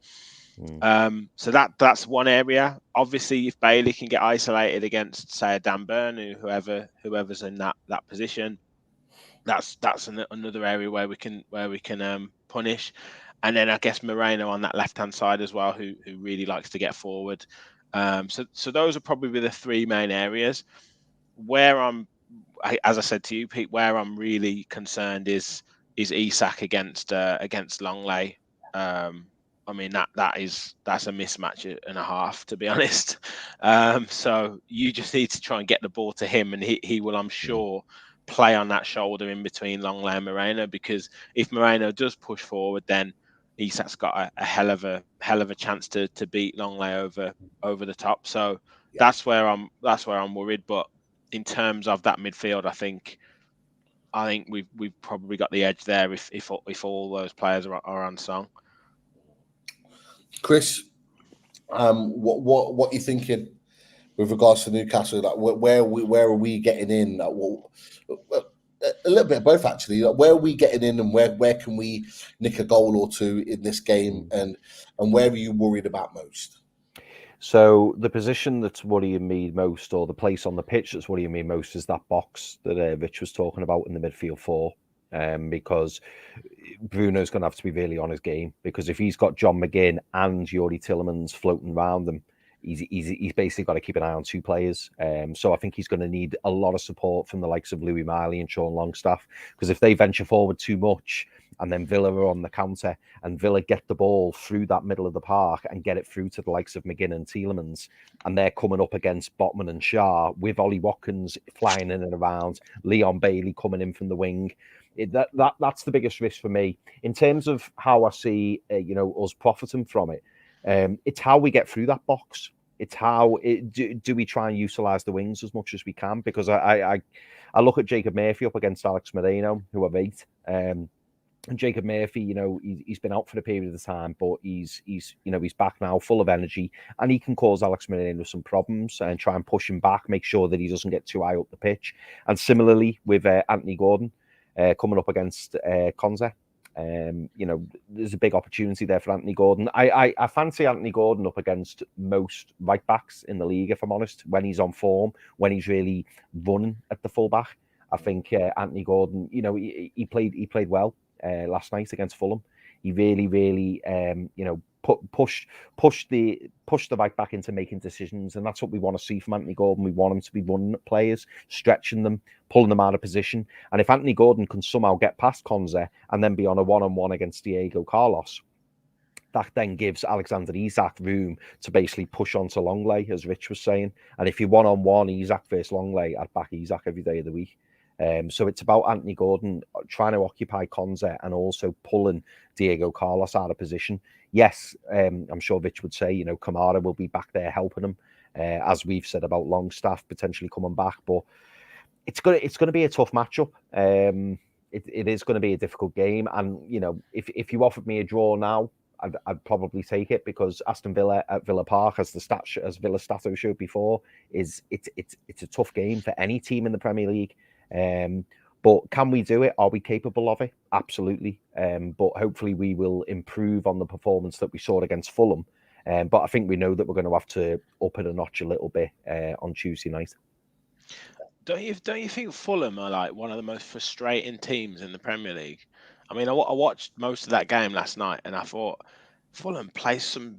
F: So that's one area. Obviously, if Bailey can get isolated against, say, a Dan Burn, whoever's in that position, that's another area where we can punish. And then I guess Moreno on that left hand side as well, who really likes to get forward. So those are probably the three main areas. Where as I said to you, Pete, where I'm really concerned is Isak against Longley. I mean, that's a mismatch and a half, to be honest. So you just need to try and get the ball to him, and he will, I'm sure, play on that shoulder in between Longley and Moreno, because if Moreno does push forward, then Isak's got a hell of a chance to beat Longley over the top. So that's where I'm worried. But in terms of that midfield, I think we've probably got the edge there if all those players are on song.
A: Chris, what are you thinking with regards to Newcastle? Like, where are we getting in? Like, a little bit of both, actually. Like, where are we getting in, and where can we nick a goal or two in this game, and where are you worried about most?
E: So the position that's worrying me most, or the place on the pitch that's worrying me most, is that box that Rich was talking about in the midfield four. Because Bruno's going to have to be really on his game, because if he's got John McGinn and Youri Tielemans floating around them, he's basically got to keep an eye on two players. So I think he's going to need a lot of support from the likes of Louis Miley and Sean Longstaff, because if they venture forward too much and then Villa are on the counter and Villa get the ball through that middle of the park and get it through to the likes of McGinn and Tielemans, and they're coming up against Botman and Shah with Ollie Watkins flying in and around, Leon Bailey coming in from the wing, that's the biggest risk for me in terms of how I see us profiting from it. It's how we get through that box. It's how do we try and utilize the wings as much as we can, because I look at Jacob Murphy up against Alex Moreno, who I rate. And Jacob Murphy, he's been out for a period of time, but he's back now, full of energy, and he can cause Alex Moreno some problems and try and push him back, make sure that he doesn't get too high up the pitch. And similarly with Anthony Gordon coming up against Konze. There's a big opportunity there for Anthony Gordon. I fancy Anthony Gordon up against most right backs in the league, if I'm honest, when he's on form, when he's really running at the full back. I think Anthony Gordon, he played well last night against Fulham. He really pushed the right back into making decisions, and that's what we want to see from Anthony Gordon. We want him to be running at players, stretching them, pulling them out of position. And if Anthony Gordon can somehow get past Konze and then be on a one-on-one against Diego Carlos, that then gives Alexander Isak room to basically push on to Longley, as Rich was saying. And if you're one-on-one, Isak versus Longley, I'd back Isak every day of the week. So it's about Anthony Gordon trying to occupy Konze and also pulling Diego Carlos out of position. Yes, I'm sure Rich would say, Kamara will be back there helping him, as we've said about Longstaff potentially coming back. But it's going to be a tough matchup. It is going to be a difficult game. And, if you offered me a draw now, I'd probably take it, because Aston Villa at Villa Park, as Villa Stato showed before, it's a tough game for any team in the Premier League. But can we do it? Are we capable of it? Absolutely. But hopefully we will improve on the performance that we saw against Fulham. But I think we know that we're going to have to up it a notch a little bit on Tuesday night.
F: Don't you think Fulham are like one of the most frustrating teams in the Premier League? I mean, I watched most of that game last night, and I thought Fulham plays some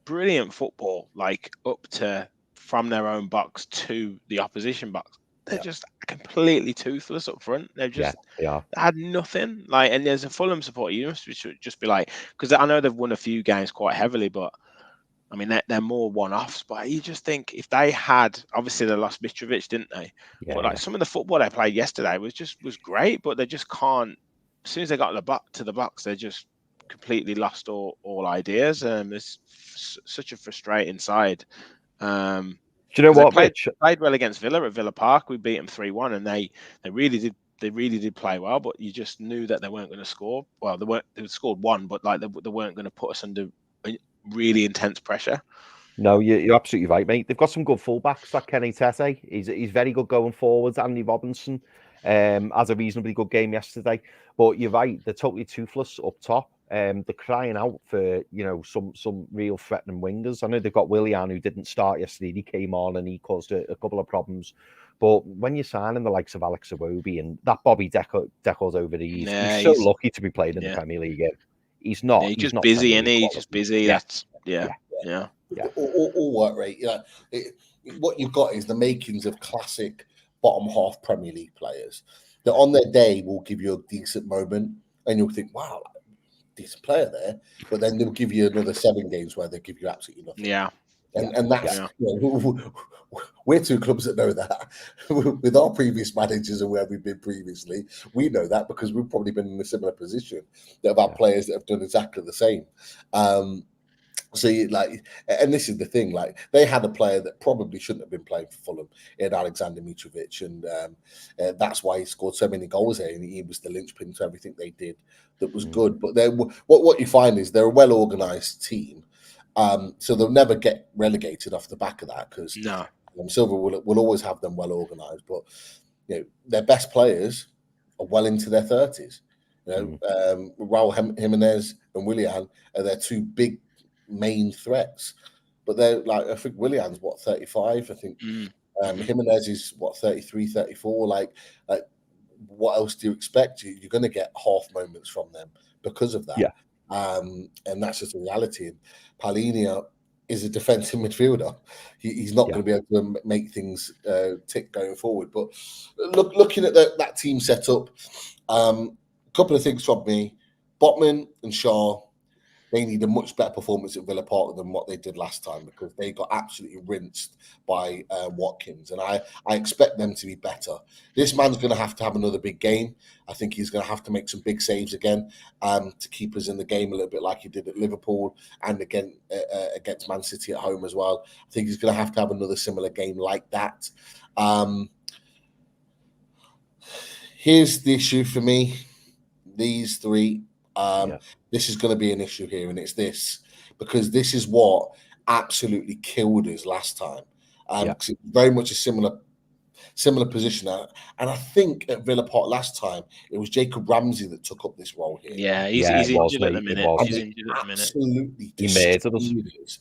F: brilliant football, like up to from their own box to the opposition box. They're just completely toothless up front. They had nothing. Like, and there's a Fulham supporter, you must just be like, because I know they've won a few games quite heavily, but I mean they're more one-offs. But you just think if they had, obviously they lost Mitrovic, didn't they? Yeah, but like some of the football they played yesterday was great, but they just can't. As soon as they got to the box, they just completely lost all ideas. It's such a frustrating side. Do
E: you know what?
F: They played well against Villa at Villa Park. We beat them 3-1, and they really did. They really did play well, but you just knew that they weren't going to score. Well, they scored one, but like they weren't going to put us under really intense pressure.
E: No, you're absolutely right, mate. They've got some good fullbacks, like Kenny Tete. He's very good going forwards. Andy Robinson has a reasonably good game yesterday. But you're right, they're totally toothless up top. They're crying out for some real threatening wingers. I know they've got Willian, who didn't start yesterday. He came on and he caused a couple of problems. But when you're signing the likes of Alex Iwobi and that Bobby Deckel's over the east, he's so lucky to be playing in the Premier League. He's not.
F: Yeah, he's not busy, and he's just busy.
E: Yeah.
F: That's
A: All work rate. What you've got is the makings of classic bottom half Premier League players that on their day will give you a decent moment, and you'll think, wow, decent player there, but then they'll give you another 7 games where they give you absolutely nothing.
F: Yeah.
A: And that's we're two clubs that know that. With our previous managers and where we've been previously, we know that because we've probably been in a similar position that have had players that have done exactly the same. So and this is the thing, like they had a player that probably shouldn't have been playing for Fulham in Alexander Mitrovic, and that's why he scored so many goals there, and he was the linchpin to everything they did that was good. But what you find is they're a well-organised team, so they'll never get relegated off the back of that because Silva will always have them well-organised. But their best players are well into their 30s. Raul Jimenez and Willian are their 2 big main threats, but they're like, I think Willian's 35, I think Jimenez is 33, 34. Like what else do you expect? You're going to get half moments from them because of that. And that's just a reality. And Palhinha is a defensive midfielder. He's not going to be able to make things tick going forward. But looking at that team setup, a couple of things from me. Botman and Shaw, they need a much better performance at Villa Park than what they did last time because they got absolutely rinsed by Watkins. And I expect them to be better. This man's going to have another big game. I think he's going to have to make some big saves again to keep us in the game a little bit like he did at Liverpool and again against Man City at home as well. I think he's going to have another similar game like that. Here's the issue for me. These 3. This is going to be an issue here, and it's this because this is what absolutely killed us last time. Because it's very much a similar position, and I think at Villa Park last time it was Jacob Ramsey that took up this role here.
F: Yeah, he's injured at the minute. He's injured at the minute.
A: Absolutely, he made it.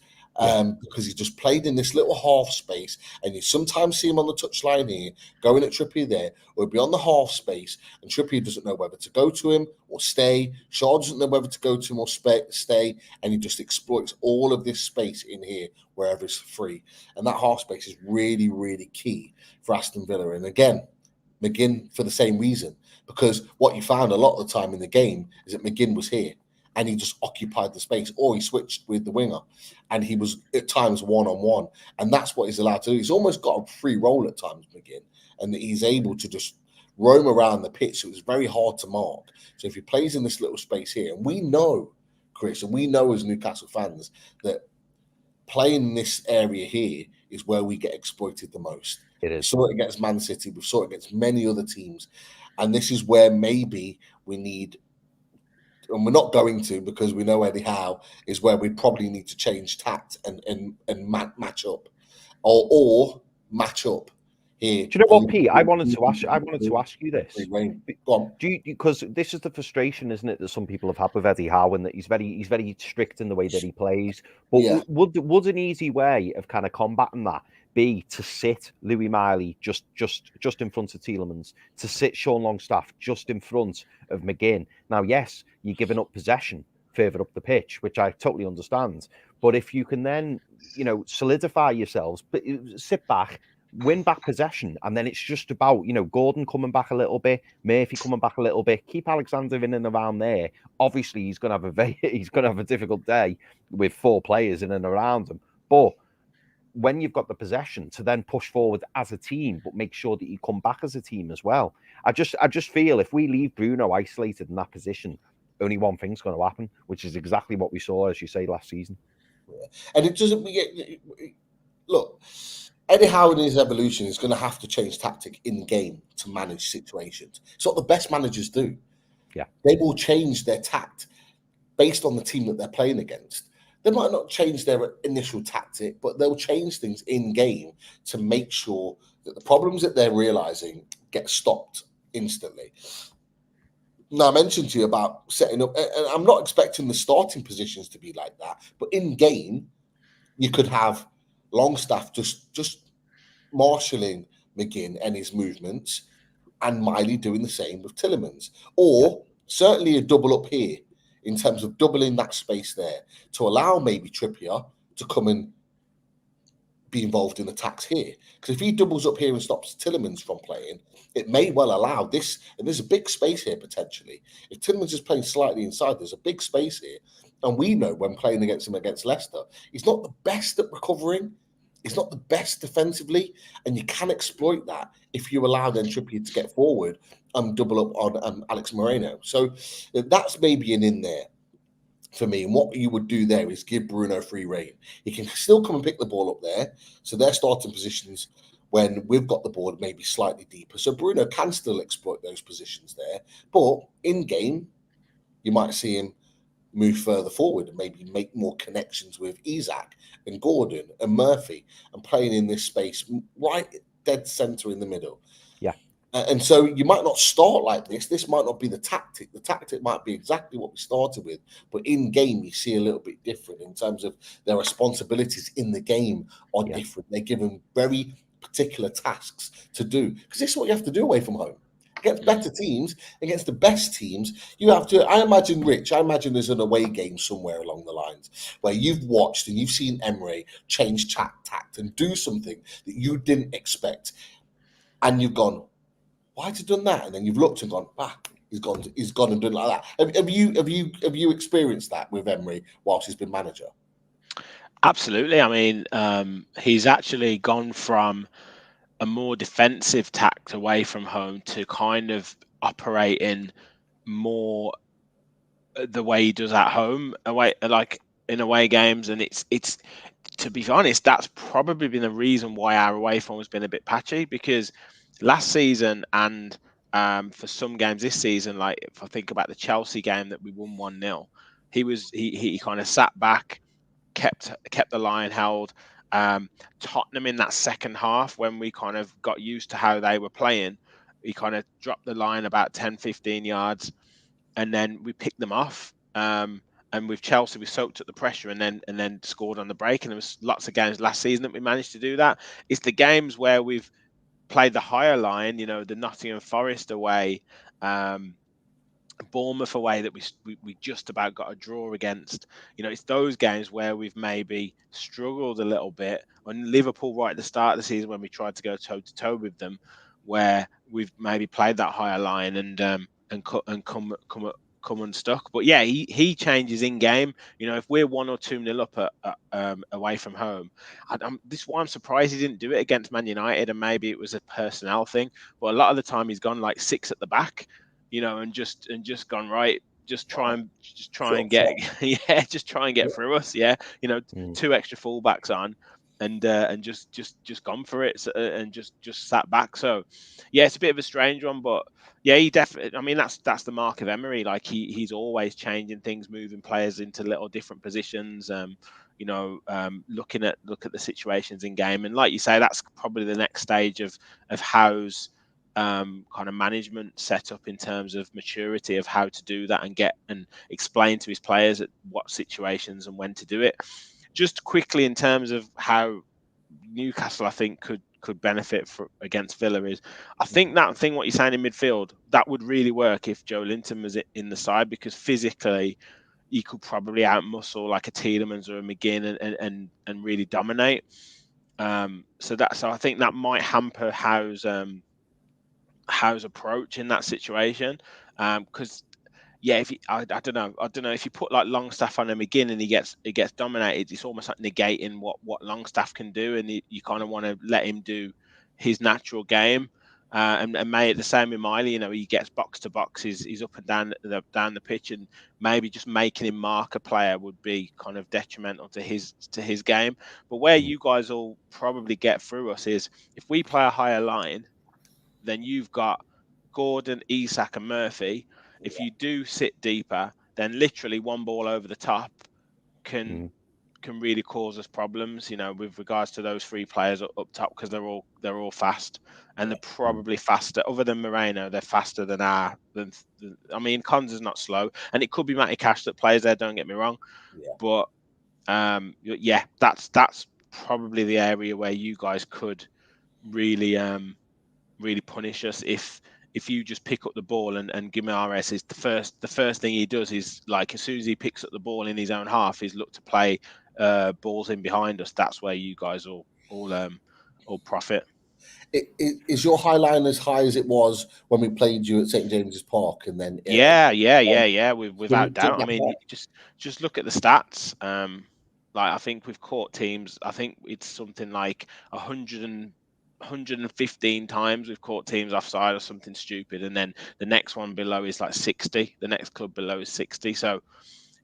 A: Because he just played in this little half space, and you sometimes see him on the touchline here, going at Trippier there, or he'll be on the half space, and Trippier doesn't know whether to go to him or stay. Shaw doesn't know whether to go to him or stay, and he just exploits all of this space in here wherever it's free. And that half space is really, really key for Aston Villa. And again, McGinn for the same reason, because what you found a lot of the time in the game is that McGinn was here, and he just occupied the space, or he switched with the winger, and he was at times one-on-one, and that's what he's allowed to do. He's almost got a free role at times, McGinn, and he's able to just roam around the pitch, so it's very hard to mark. So if he plays in this little space here, and we know, Chris, and we know as Newcastle fans, that playing in this area here is where we get exploited the most.
E: It is.
A: We saw it against Man City, we saw it against many other teams, and this is where maybe we need, and we're not going to because we know Eddie Howe is where we probably need to change tact and match up or match up here.
E: Do you know what, Pete? I wanted to ask you this.
A: Go on.
E: Because this is the frustration, isn't it, that some people have had with Eddie Howe, and that he's very strict in the way that he plays. But would an easy way of kind of combating that be to sit Louis Miley just in front of Tielemans, to sit Sean Longstaff just in front of McGinn? Now, yes, you're giving up possession further up the pitch, which I totally understand. But if you can then, solidify yourselves, but sit back, win back possession, and then it's just about, Gordon coming back a little bit, Murphy coming back a little bit, keep Alexander in and around there. Obviously, he's going to have a difficult day with 4 players in and around him. But when you've got the possession, to then push forward as a team, but make sure that you come back as a team as well. I just feel if we leave Bruno isolated in that position, only one thing's going to happen, which is exactly what we saw, as you say, last season.
A: And it doesn't look. Eddie Howe in his evolution is going to have to change tactic in game to manage situations. It's what the best managers do.
E: Yeah,
A: they will change their tact based on the team that they're playing against. They might not change their initial tactic, but they'll change things in game to make sure that the problems that they're realizing get stopped instantly. Now, I mentioned to you about setting up, and I'm not expecting the starting positions to be like that, but in game, you could have Longstaff just marshalling McGinn and his movements, and Miley doing the same with Tielemans, or certainly a double up here in terms of doubling that space there to allow maybe Trippier to come and be involved in attacks here. Because if he doubles up here and stops Tillemans from playing, it may well allow this. And there's a big space here potentially. If Tillemans is playing slightly inside, there's a big space here. And we know when playing against him against Leicester, he's not the best at recovering. He's not the best defensively. And you can exploit that if you allow then Trippier to get forward and double up on Alex Moreno. So that's maybe an in there for me. And what you would do there is give Bruno free rein. He can still come and pick the ball up there. So their starting positions when we've got the ball maybe slightly deeper. So Bruno can still exploit those positions there. But in game, you might see him move further forward and maybe make more connections with Isak and Gordon and Murphy and playing in this space right dead centre in the middle.
E: Yeah.
A: And so you might not start like this. This might not be the tactic. The tactic might be exactly what we started with. But in game, you see a little bit different in terms of their responsibilities in the game are different. They're given very particular tasks to do. Because this is what you have to do away from home. Against better teams, against the best teams, you have to. I imagine there's an away game somewhere along the lines where you've watched and you've seen Emery change tact and do something that you didn't expect, and you've gone, "Why has he done that?" And then you've looked and gone, he's gone and done like that. Have you experienced that with Emery whilst he's been manager?
F: Absolutely. I mean, he's actually gone from a more defensive tact away from home to kind of operating more the way he does at home, away like in away games. And it's to be honest, that's probably been the reason why our away form has been a bit patchy, because last season and for some games this season, like if I think about the Chelsea game that we won 1-0, he kind of sat back, kept the line held. Tottenham in that second half, when we kind of got used to how they were playing, he kind of dropped the line about 10-15 yards, and then we picked them off. And with Chelsea, we soaked up the pressure and then scored on the break. And there was lots of games last season that we managed to do that. It's the games where we've played the higher line, the Nottingham Forest away, Bournemouth away, that we just about got a draw against. It's those games where we've maybe struggled a little bit. On Liverpool right at the start of the season, when we tried to go toe to toe with them, where we've maybe played that higher line and come unstuck. But yeah, he changes in game. If we're 1 or 2-0 up away from home, this is why I'm surprised he didn't do it against Man United. And maybe it was a personnel thing, but a lot of the time he's gone like 6 at the back. And just gone right. Just try and get just try and get through us. 2 extra fullbacks on, and just gone for it, and just sat back. So it's a bit of a strange one, but he definitely. I mean, that's the mark of Emery. Like he's always changing things, moving players into little different positions. Looking at the situations in game, and like you say, that's probably the next stage of Howe's kind of management setup in terms of maturity of how to do that and get and explain to his players at what situations and when to do it. Just quickly, in terms of how Newcastle, I think, could benefit against Villa, is I think that thing what you're saying in midfield, that would really work if Joe Linton was in the side, because physically he could probably outmuscle like a Tielemans or a McGinn and really dominate. So I think that might hamper Howe's approach in that situation, because I don't know if you put like Longstaff on him again and he gets dominated, it's almost like negating what Longstaff can do, and you kind of want to let him do his natural game, and make it the same with Miley. He gets box to box, he's up and down the pitch, and maybe just making him mark a player would be kind of detrimental to his game. But where you guys all probably get through us is if we play a higher line, then you've got Gordon, Isak, and Murphy. If you do sit deeper, then literally one ball over the top can really cause us problems. With regards to those 3 players up top, because they're all fast, and they're probably faster. Other than Moreno, they're faster than I mean, Cons is not slow, and it could be Matty Cash that plays there. Don't get me wrong, but that's probably the area where you guys could really punish us if you just pick up the ball and Guimaraes is the first thing he does is, like, as soon as he picks up the ball in his own half, is look to play balls in behind us. That's where you guys will all profit.
A: Is your high line as high as it was when we played you at St James's Park, and then
F: Yeah. Without doubt. I mean,
A: back?
F: just look at the stats. Like I think we've caught teams. I think it's something like 115 times we've caught teams offside or something stupid, and then the next one below is like 60. The next club below is 60. So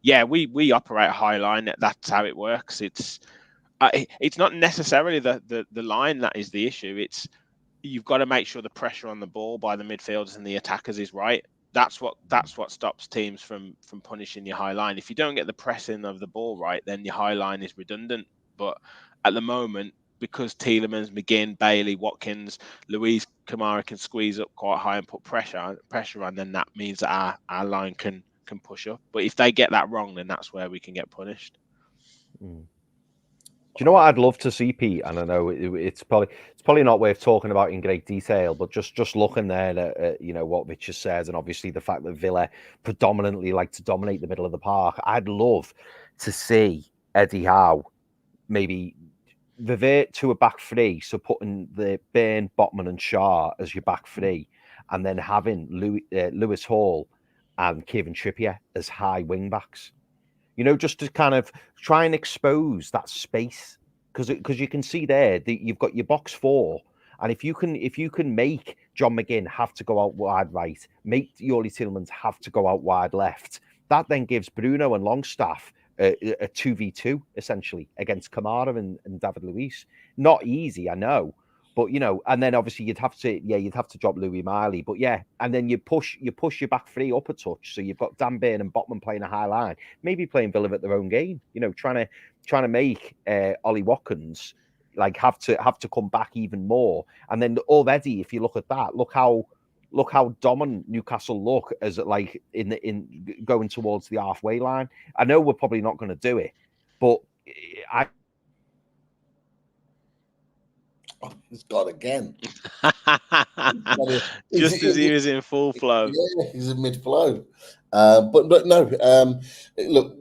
F: yeah, we operate a high line. That's how it works. It's not necessarily the line that is the issue. It's you've got to make sure the pressure on the ball by the midfielders and the attackers is right. That's what stops teams from punishing your high line. If you don't get the pressing of the ball right, then your high line is redundant. But at the moment, because Tielemans, McGinn, Bailey, Watkins, Luis Kamara can squeeze up quite high and put pressure on, then that means that our line can push up. But if they get that wrong, then that's where we can get punished.
E: Do you know what I'd love to see, Pete? And I know it's probably not worth talking about in great detail, but just looking there at what Mitch has said, and obviously the fact that Villa predominantly like to dominate the middle of the park. I'd love to see Eddie Howe maybe revert to a back three, so putting the Byrne, Botman, and Shaw as your back three, and then having Lewis Hall and Kieran Trippier as high wing backs. Just to kind of try and expose that space, because you can see there that you've got your box four, and if you can make John McGinn have to go out wide right, make Yoli Tielemans have to go out wide left, that then gives Bruno and Longstaff a 2v2 essentially against Kamara and David Luiz. Not easy, I know. But and then obviously you'd have to drop Louis Miley. But yeah, and then you push your back three up a touch. So you've got Dan Byrne and Botman playing a high line, maybe playing Villa at their own game. Trying to make Ollie Watkins like have to come back even more. And then already, if you look at that, look how dominant Newcastle look as like in going towards the halfway line. I know we're probably not going to do it, but
A: He's gone again.
F: Just as he was in full flow.
A: Yeah, he's in mid-flow. But no, look,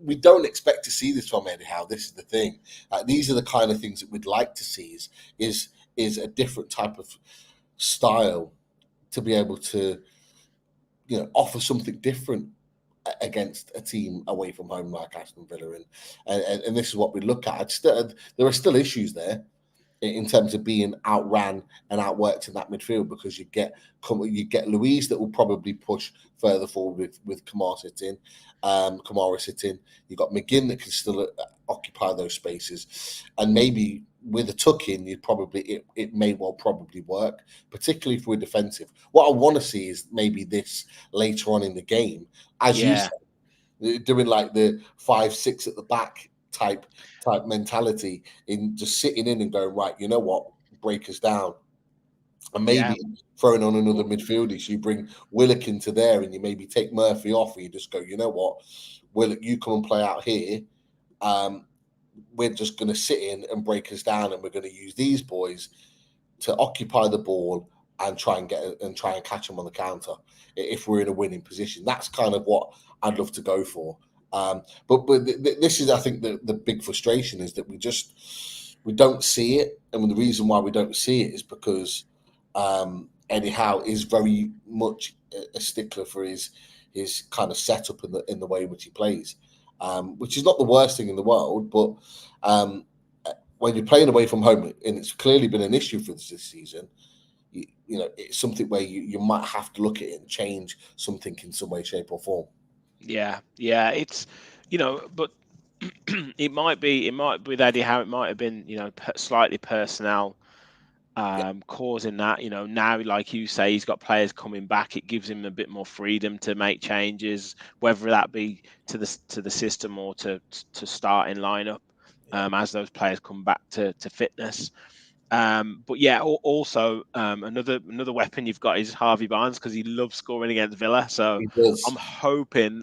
A: we don't expect to see this from Eddie Howe. This is the thing. These are the kind of things that we'd like to see is a different type of style to be able to, offer something different against a team away from home like Aston Villa. And this is what we look at. There are still issues there in terms of being outran and outworked in that midfield, because you get Luiz that will probably push further forward with Kamara sitting. You've got McGinn that can still occupy those spaces, and maybe with a tuck in, it may well probably work, particularly if we're defensive. What I want to see is maybe this later on in the game, as you said, doing like the 5-6 at the back type mentality, in just sitting in and going, right, you know what, break us down, and maybe throwing on another midfielder. So you bring Willock into there, and you maybe take Murphy off, and you just go, you know what, Willock, you come and play out here. We're just going to sit in and break us down, and we're going to use these boys to occupy the ball and try and catch them on the counter if we're in a winning position. That's kind of what I'd love to go for. But this is, I think, the big frustration is that we don't see it, and the reason why we don't see it is because Eddie Howe is very much a stickler for his kind of setup in the way in which he plays, which is not the worst thing in the world. But when you're playing away from home, and it's clearly been an issue for this season, it's something where you might have to look at it and change something in some way, shape, or form.
F: Yeah, it's but it might be with Eddie Howe, it might have been slightly personnel causing that. Now, like you say, he's got players coming back. It gives him a bit more freedom to make changes, whether that be to the system or to starting lineup as those players come back to fitness. But yeah, also another weapon you've got is Harvey Barnes, because he loves scoring against Villa. So I'm hoping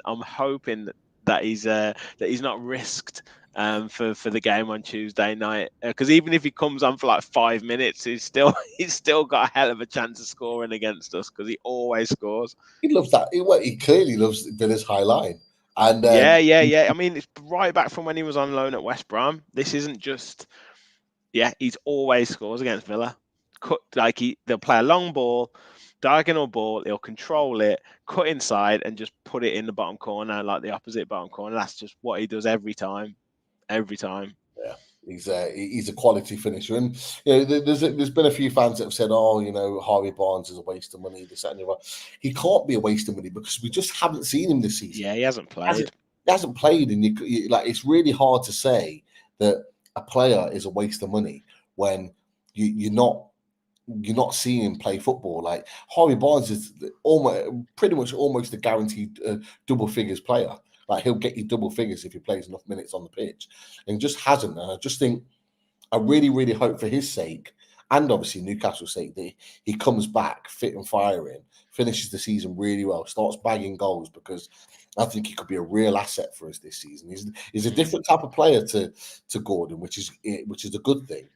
F: that he's not risked for the game on Tuesday night, because even if he comes on for like 5 minutes, he's still got a hell of a chance of scoring against us, because he always scores.
A: He loves that. He clearly loves Villa's high line. And
F: yeah. I mean, it's right back from when he was on loan at West Brom. This isn't just yeah, he's always scores against Villa. They'll play a long ball, diagonal ball. He'll control it, cut inside, and just put it in the bottom corner, like the opposite bottom corner. That's just what he does every time. Every time.
A: Yeah, he's a quality finisher, and there's been a few fans that have said, "Oh, Harvey Barnes is a waste of money." This, that, and the other. He can't be a waste of money because we just haven't seen him this season.
F: Yeah, he hasn't played.
A: He hasn't played, and it's really hard to say that a player is a waste of money when you're not seeing him play football. Like Harvey Barnes is pretty much almost a guaranteed double figures player. Like he'll get you double figures if he plays enough minutes on the pitch, and just hasn't. And I just think I really, really hope for his sake and obviously Newcastle's sake that he comes back fit and firing, finishes the season really well, starts bagging goals, because I think he could be a real asset for us this season. He's a different type of player to Gordon, which is a good thing.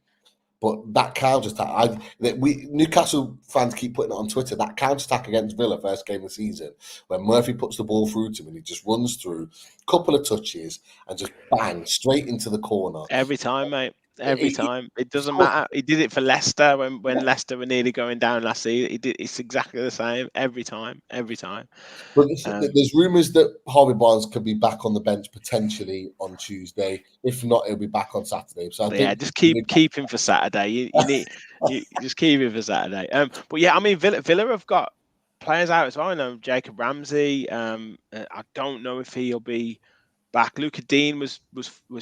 A: But that counter-attack, Newcastle fans keep putting it on Twitter, that counter-attack against Villa, first game of the season, when Murphy puts the ball through to him and he just runs through, a couple of touches, and just bang, straight into the corner.
F: Every time, mate. Every time. It doesn't matter. He did it for Leicester when Leicester were nearly going down last season. It's exactly the same every time.
A: But there's rumours that Harvey Barnes could be back on the bench potentially on Tuesday. If not, he'll be back on Saturday. So I think
F: just keep him for Saturday. You just keep him for Saturday. But yeah, I mean Villa have got players out as well. I know Jacob Ramsey. I don't know if he'll be back. Luca Dean was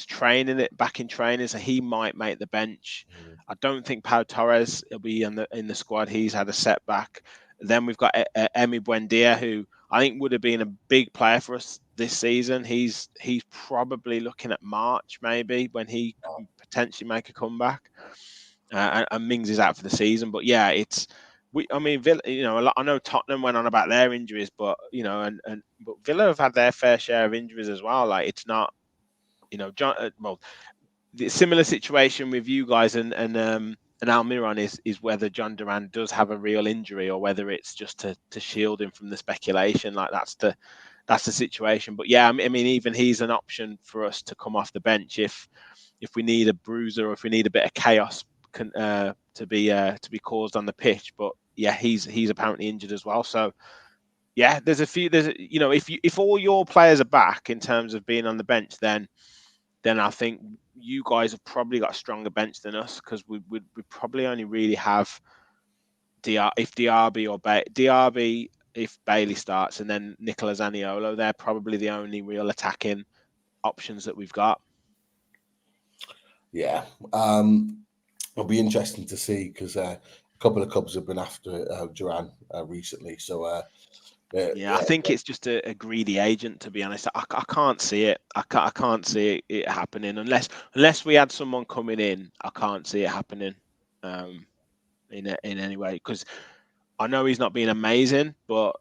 F: training it back in training, so he might make the bench. I don't think Pau Torres will be in the squad. He's had a setback. Then we've got Emery Buendia, who I think would have been a big player for us this season. He's probably looking at March maybe when he can potentially make a comeback. And Mings is out for the season, but yeah, Villa, I know Tottenham went on about their injuries, but but Villa have had their fair share of injuries as well. Like it's not, the similar situation with you guys and Almiron is whether John Duran does have a real injury or whether it's just to shield him from the speculation. Like that's the situation. But yeah, I mean, even he's an option for us to come off the bench if we need a bruiser or if we need a bit of chaos to be caused on the pitch. But yeah, he's apparently injured as well. So yeah, if all your players are back in terms of being on the bench, then I think you guys have probably got a stronger bench than us, because we probably only really have Diaby if Bailey starts, and then Nicola Zaniolo. They're probably the only real attacking options that we've got.
A: Yeah. It'll be interesting to see, because a couple of clubs have been after Duran recently. So,
F: I think it's just a greedy agent, to be honest. I can't see it. I can't see it happening unless we had someone coming in. I can't see it happening in any way, because I know he's not been amazing, but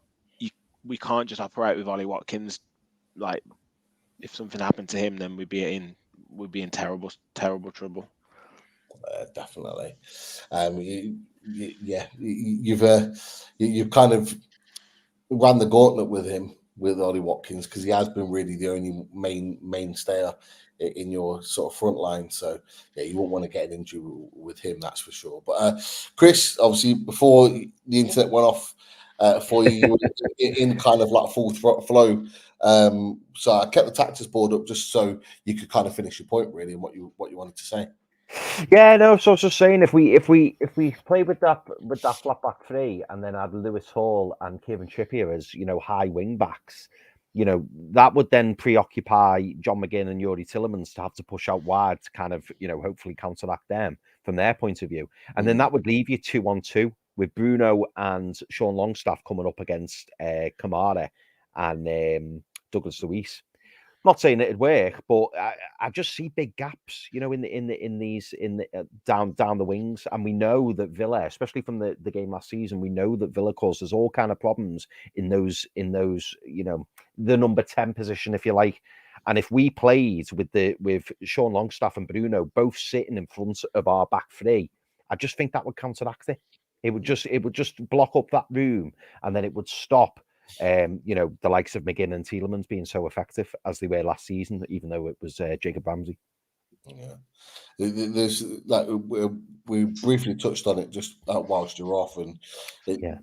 F: we can't just operate with Ollie Watkins. Like if something happened to him, then we'd be in terrible trouble.
A: Definitely. You've kind of ran the gauntlet with him, with Ollie Watkins, because he has been really the only mainstay in your sort of front line. So yeah, you won't want to get an injury with him, that's for sure. But Chris, obviously before the internet went off for you were in kind of like full flow. So I kept the tactics board up just so you could kind of finish your point really and what you wanted to say.
E: Yeah, no. So I was just saying, if we play with that flat back three, and then add Lewis Hall and Kieran Trippier as high wing backs, that would then preoccupy John McGinn and Yuri Tillemans to have to push out wide to kind of hopefully counteract them from their point of view, and then that would leave you 2-on-2 with Bruno and Sean Longstaff coming up against Kamara and Douglas Luiz. Not saying it'd work, but I just see big gaps, down the wings, and we know that Villa, especially from the game last season, we know that Villa causes all kind of problems in those the number 10 position, if you like. And if we played with Sean Longstaff and Bruno both sitting in front of our back three, I just think that would counteract it. It would just block up that room, and then it would stop. The likes of McGinn and Tielemans being so effective as they were last season, even though it was Jacob Ramsey.
A: Yeah. There's like we briefly touched on it just whilst you're off, and
E: Yeah.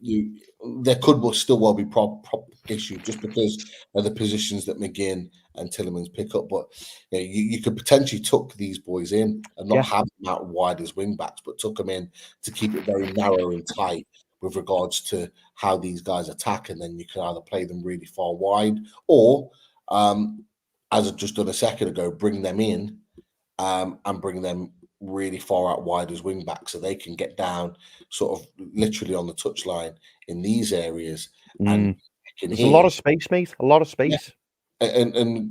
A: there could still well be prop issue just because of the positions that McGinn and Tillerman's pick up. But you could potentially tuck these boys in and not
E: Yeah.
A: have them out wide as wing backs, but tuck them in to keep it very narrow and tight with regards to how these guys attack, and then you can either play them really far wide or, as I just done a second ago, bring them in and bring them really far out wide as wing backs so they can get down sort of literally on the touchline in these areas and can
E: There's a lot
A: hit.
E: of space, mate. A lot of space.
A: And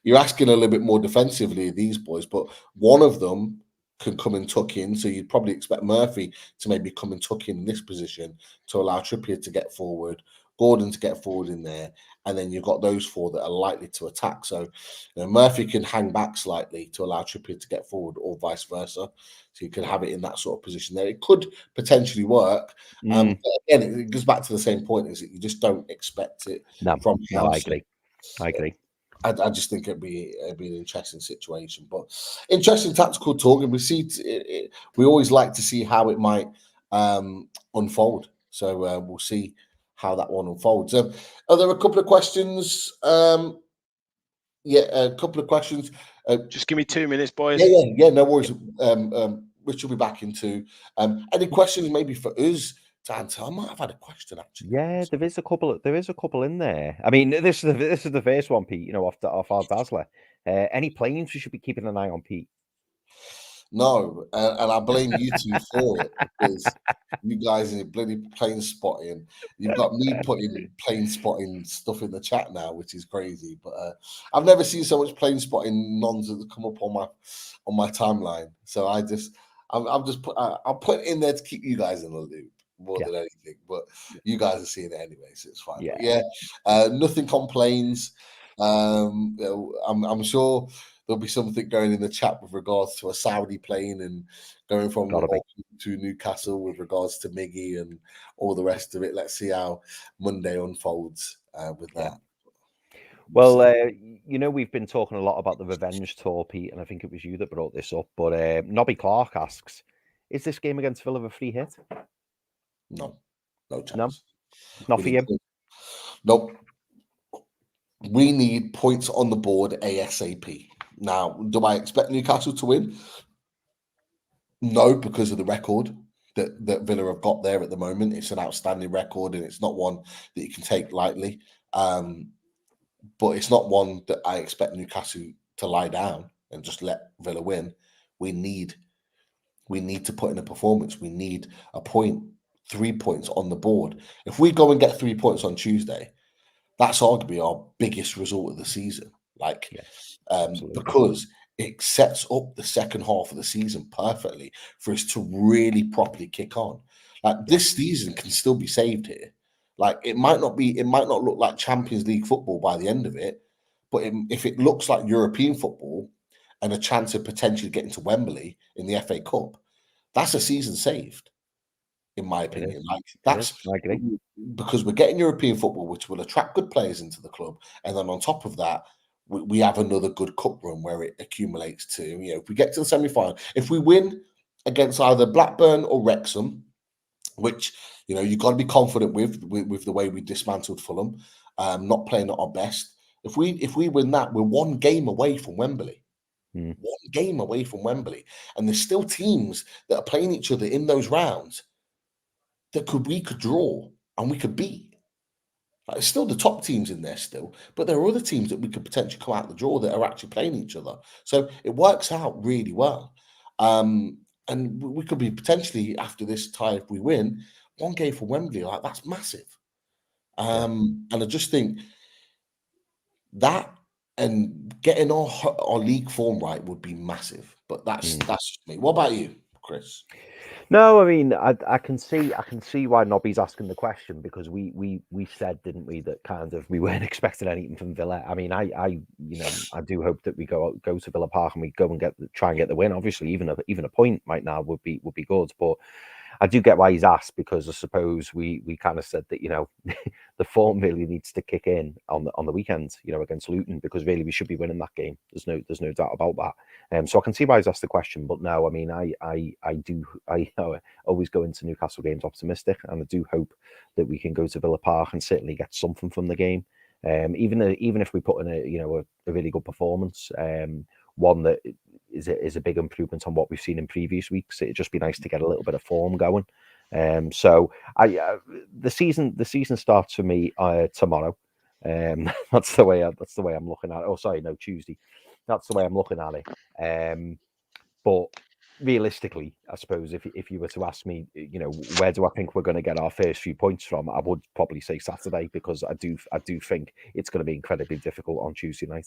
A: you're asking a little bit more defensively of these boys, but one of them can come and tuck in. So you'd probably expect Murphy to maybe come and tuck in this position to allow Trippier to get forward, Gordon to get forward in there, and then you've got those four that are likely to attack. So Murphy can hang back slightly to allow Trippier to get forward, or vice versa. So you can have it in that sort of position there. It could potentially work. But again, it goes back to the same point: is that you just don't expect it from
E: No, I
A: Chelsea.
E: agree.
A: I just think it'd be an interesting situation, but interesting tactical talk, and we always like to see how it might unfold. So we'll see how that one unfolds. Are there a couple of questions? A couple of questions.
F: Just give me 2 minutes, boys.
A: Yeah. No worries. Rich will be back into any questions maybe for us to answer. I might have had a question actually.
E: Yeah, there is a couple in there. I mean, this is the first one, Pete. Off our Dazzler. Any planes we should be keeping an eye on, Pete?
A: No, and I blame you two for it because you guys are bloody plane spotting. You've got me putting plane spotting stuff in the chat now, which is crazy. But I've never seen so much plane spotting nonsense come up on my timeline. So I'm put it in there to keep you guys in the loop more than anything. But you guys are seeing it anyway, so it's fine.
E: Yeah.
A: But nothing complains. I'm sure there'll be something going in the chat with regards to a Saudi plane and going from Auckland to Newcastle with regards to Miggy and all the rest of it. Let's see how Monday unfolds with that.
E: Well, we've been talking a lot about the revenge tour, Pete, and I think it was you that brought this up. But Nobby Clark asks, is this game against Villa a free hit?
A: No chance.
E: No, not for you.
A: Nope. We need points on the board ASAP. Now, do I expect Newcastle to win? No, because of the record that Villa have got there at the moment. It's an outstanding record, and it's not one that you can take lightly. But it's not one that I expect Newcastle to lie down and just let Villa win. We need to put in a performance. We need a point, 3 points on the board. If we go and get 3 points on Tuesday, that's arguably our biggest result of the season. Because it sets up the second half of the season perfectly for us to really properly kick on. This season can still be saved here. It might not look like Champions League football by the end of it, but if it looks like European football and a chance of potentially getting to Wembley in the FA Cup, that's a season saved, in my opinion.
E: I agree.
A: Because we're getting European football, which will attract good players into the club, and then on top of that, we have another good cup run where it accumulates to, if we get to the semi-final, if we win against either Blackburn or Wrexham, which, you've got to be confident with the way we dismantled Fulham, not playing at our best. If we win that, we're one game away from Wembley. One game away from Wembley. And there's still teams that are playing each other in those rounds that we could draw and we could beat. It's still the top teams in there still, but there are other teams that we could potentially come out the draw that are actually playing each other. So it works out really well. And we could be potentially, after this tie, if we win, one game for Wembley, that's massive. And I just think that and getting our league form right would be massive. But that's just me. What about you, Chris?
E: No, I mean, I can see why Nobby's asking the question, because we said, didn't we, that kind of we weren't expecting anything from Villa. I mean, I do hope that we go to Villa Park and we go and try and get the win. Obviously, even a point right now would be good. But I do get why he's asked, because I suppose we kind of said that, you know, the form really needs to kick in on the weekend, you know, against Luton, because really we should be winning that game. There's no doubt about that. So I can see why he's asked the question, but no, I mean, I always go into Newcastle games optimistic, and I do hope that we can go to Villa Park and certainly get something from the game. Even if we put in a really good performance, one that is a big improvement on what we've seen in previous weeks. It'd just be nice to get a little bit of form going. So the season starts for me tomorrow. That's the way I'm looking at it. Oh, sorry, no, Tuesday. That's the way I'm looking at it. But realistically, I suppose if you were to ask me, you know, where do I think we're going to get our first few points from, I would probably say Saturday, because I do think it's going to be incredibly difficult on Tuesday night.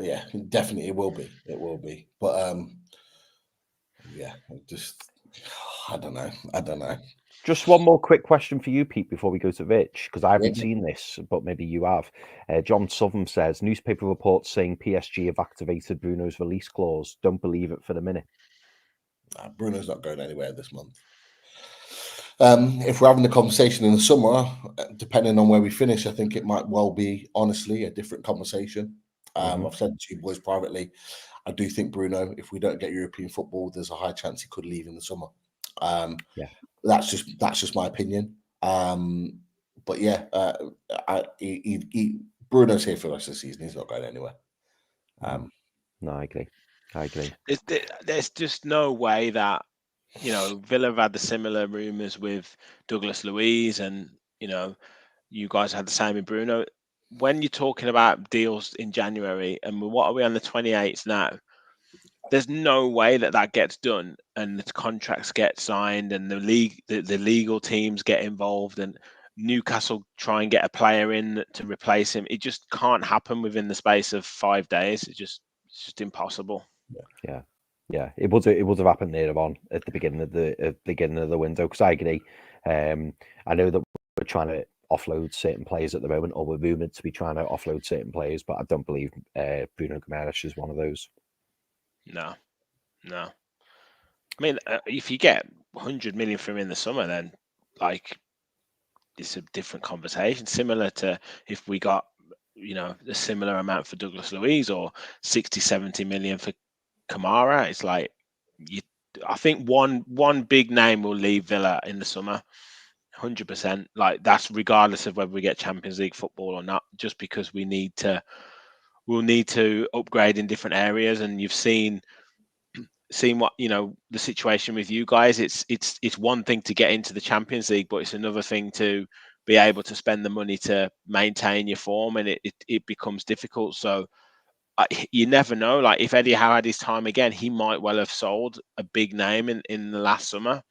A: Yeah, definitely it will be. But yeah, I don't know.
E: Just one more quick question for you, Pete, before we go to Rich, because I haven't seen this, but maybe you have. John Southern says, newspaper reports saying PSG have activated Bruno's release clause. Don't believe it for the minute.
A: Bruno's not going anywhere this month. If we're having the conversation in the summer, depending on where we finish, I think it might well be, honestly, a different conversation. I've said to you boys privately, I do think Bruno, if we don't get European football, there's a high chance he could leave in the summer. That's just my opinion. But yeah, Bruno's here for the rest of the season. He's not going anywhere.
E: No, I agree.
F: There's just no way that, you know, Villa have had the similar rumours with Douglas Luiz, and, you know, you guys had the same with Bruno. When you're talking about deals in January, and what are we on the 28th now? There's no way that gets done, and the contracts get signed, and the legal teams get involved, and Newcastle try and get a player in to replace him. It just can't happen within the space of 5 days. It's just impossible.
E: Yeah, it would have happened later on at the beginning of the window, because I agree. I know that we're trying to offload certain players at the moment, or we're rumored to be trying to offload certain players, but I don't believe Bruno Guimaraes is one of those.
F: No. I mean, if you get 100 million from him in the summer, then like it's a different conversation. Similar to if we got, you know, a similar amount for Douglas Luiz, or 60-70 million for Kamara. It's like I think one big name will leave Villa in the summer, 100%. Like, that's regardless of whether we get Champions League football or not, just because we'll need to upgrade in different areas. And you've seen what, you know, the situation with you guys. It's one thing to get into the Champions League, but it's another thing to be able to spend the money to maintain your form, and it becomes difficult. So you never know. Like, if Eddie Howe had his time again, he might well have sold a big name in the last summer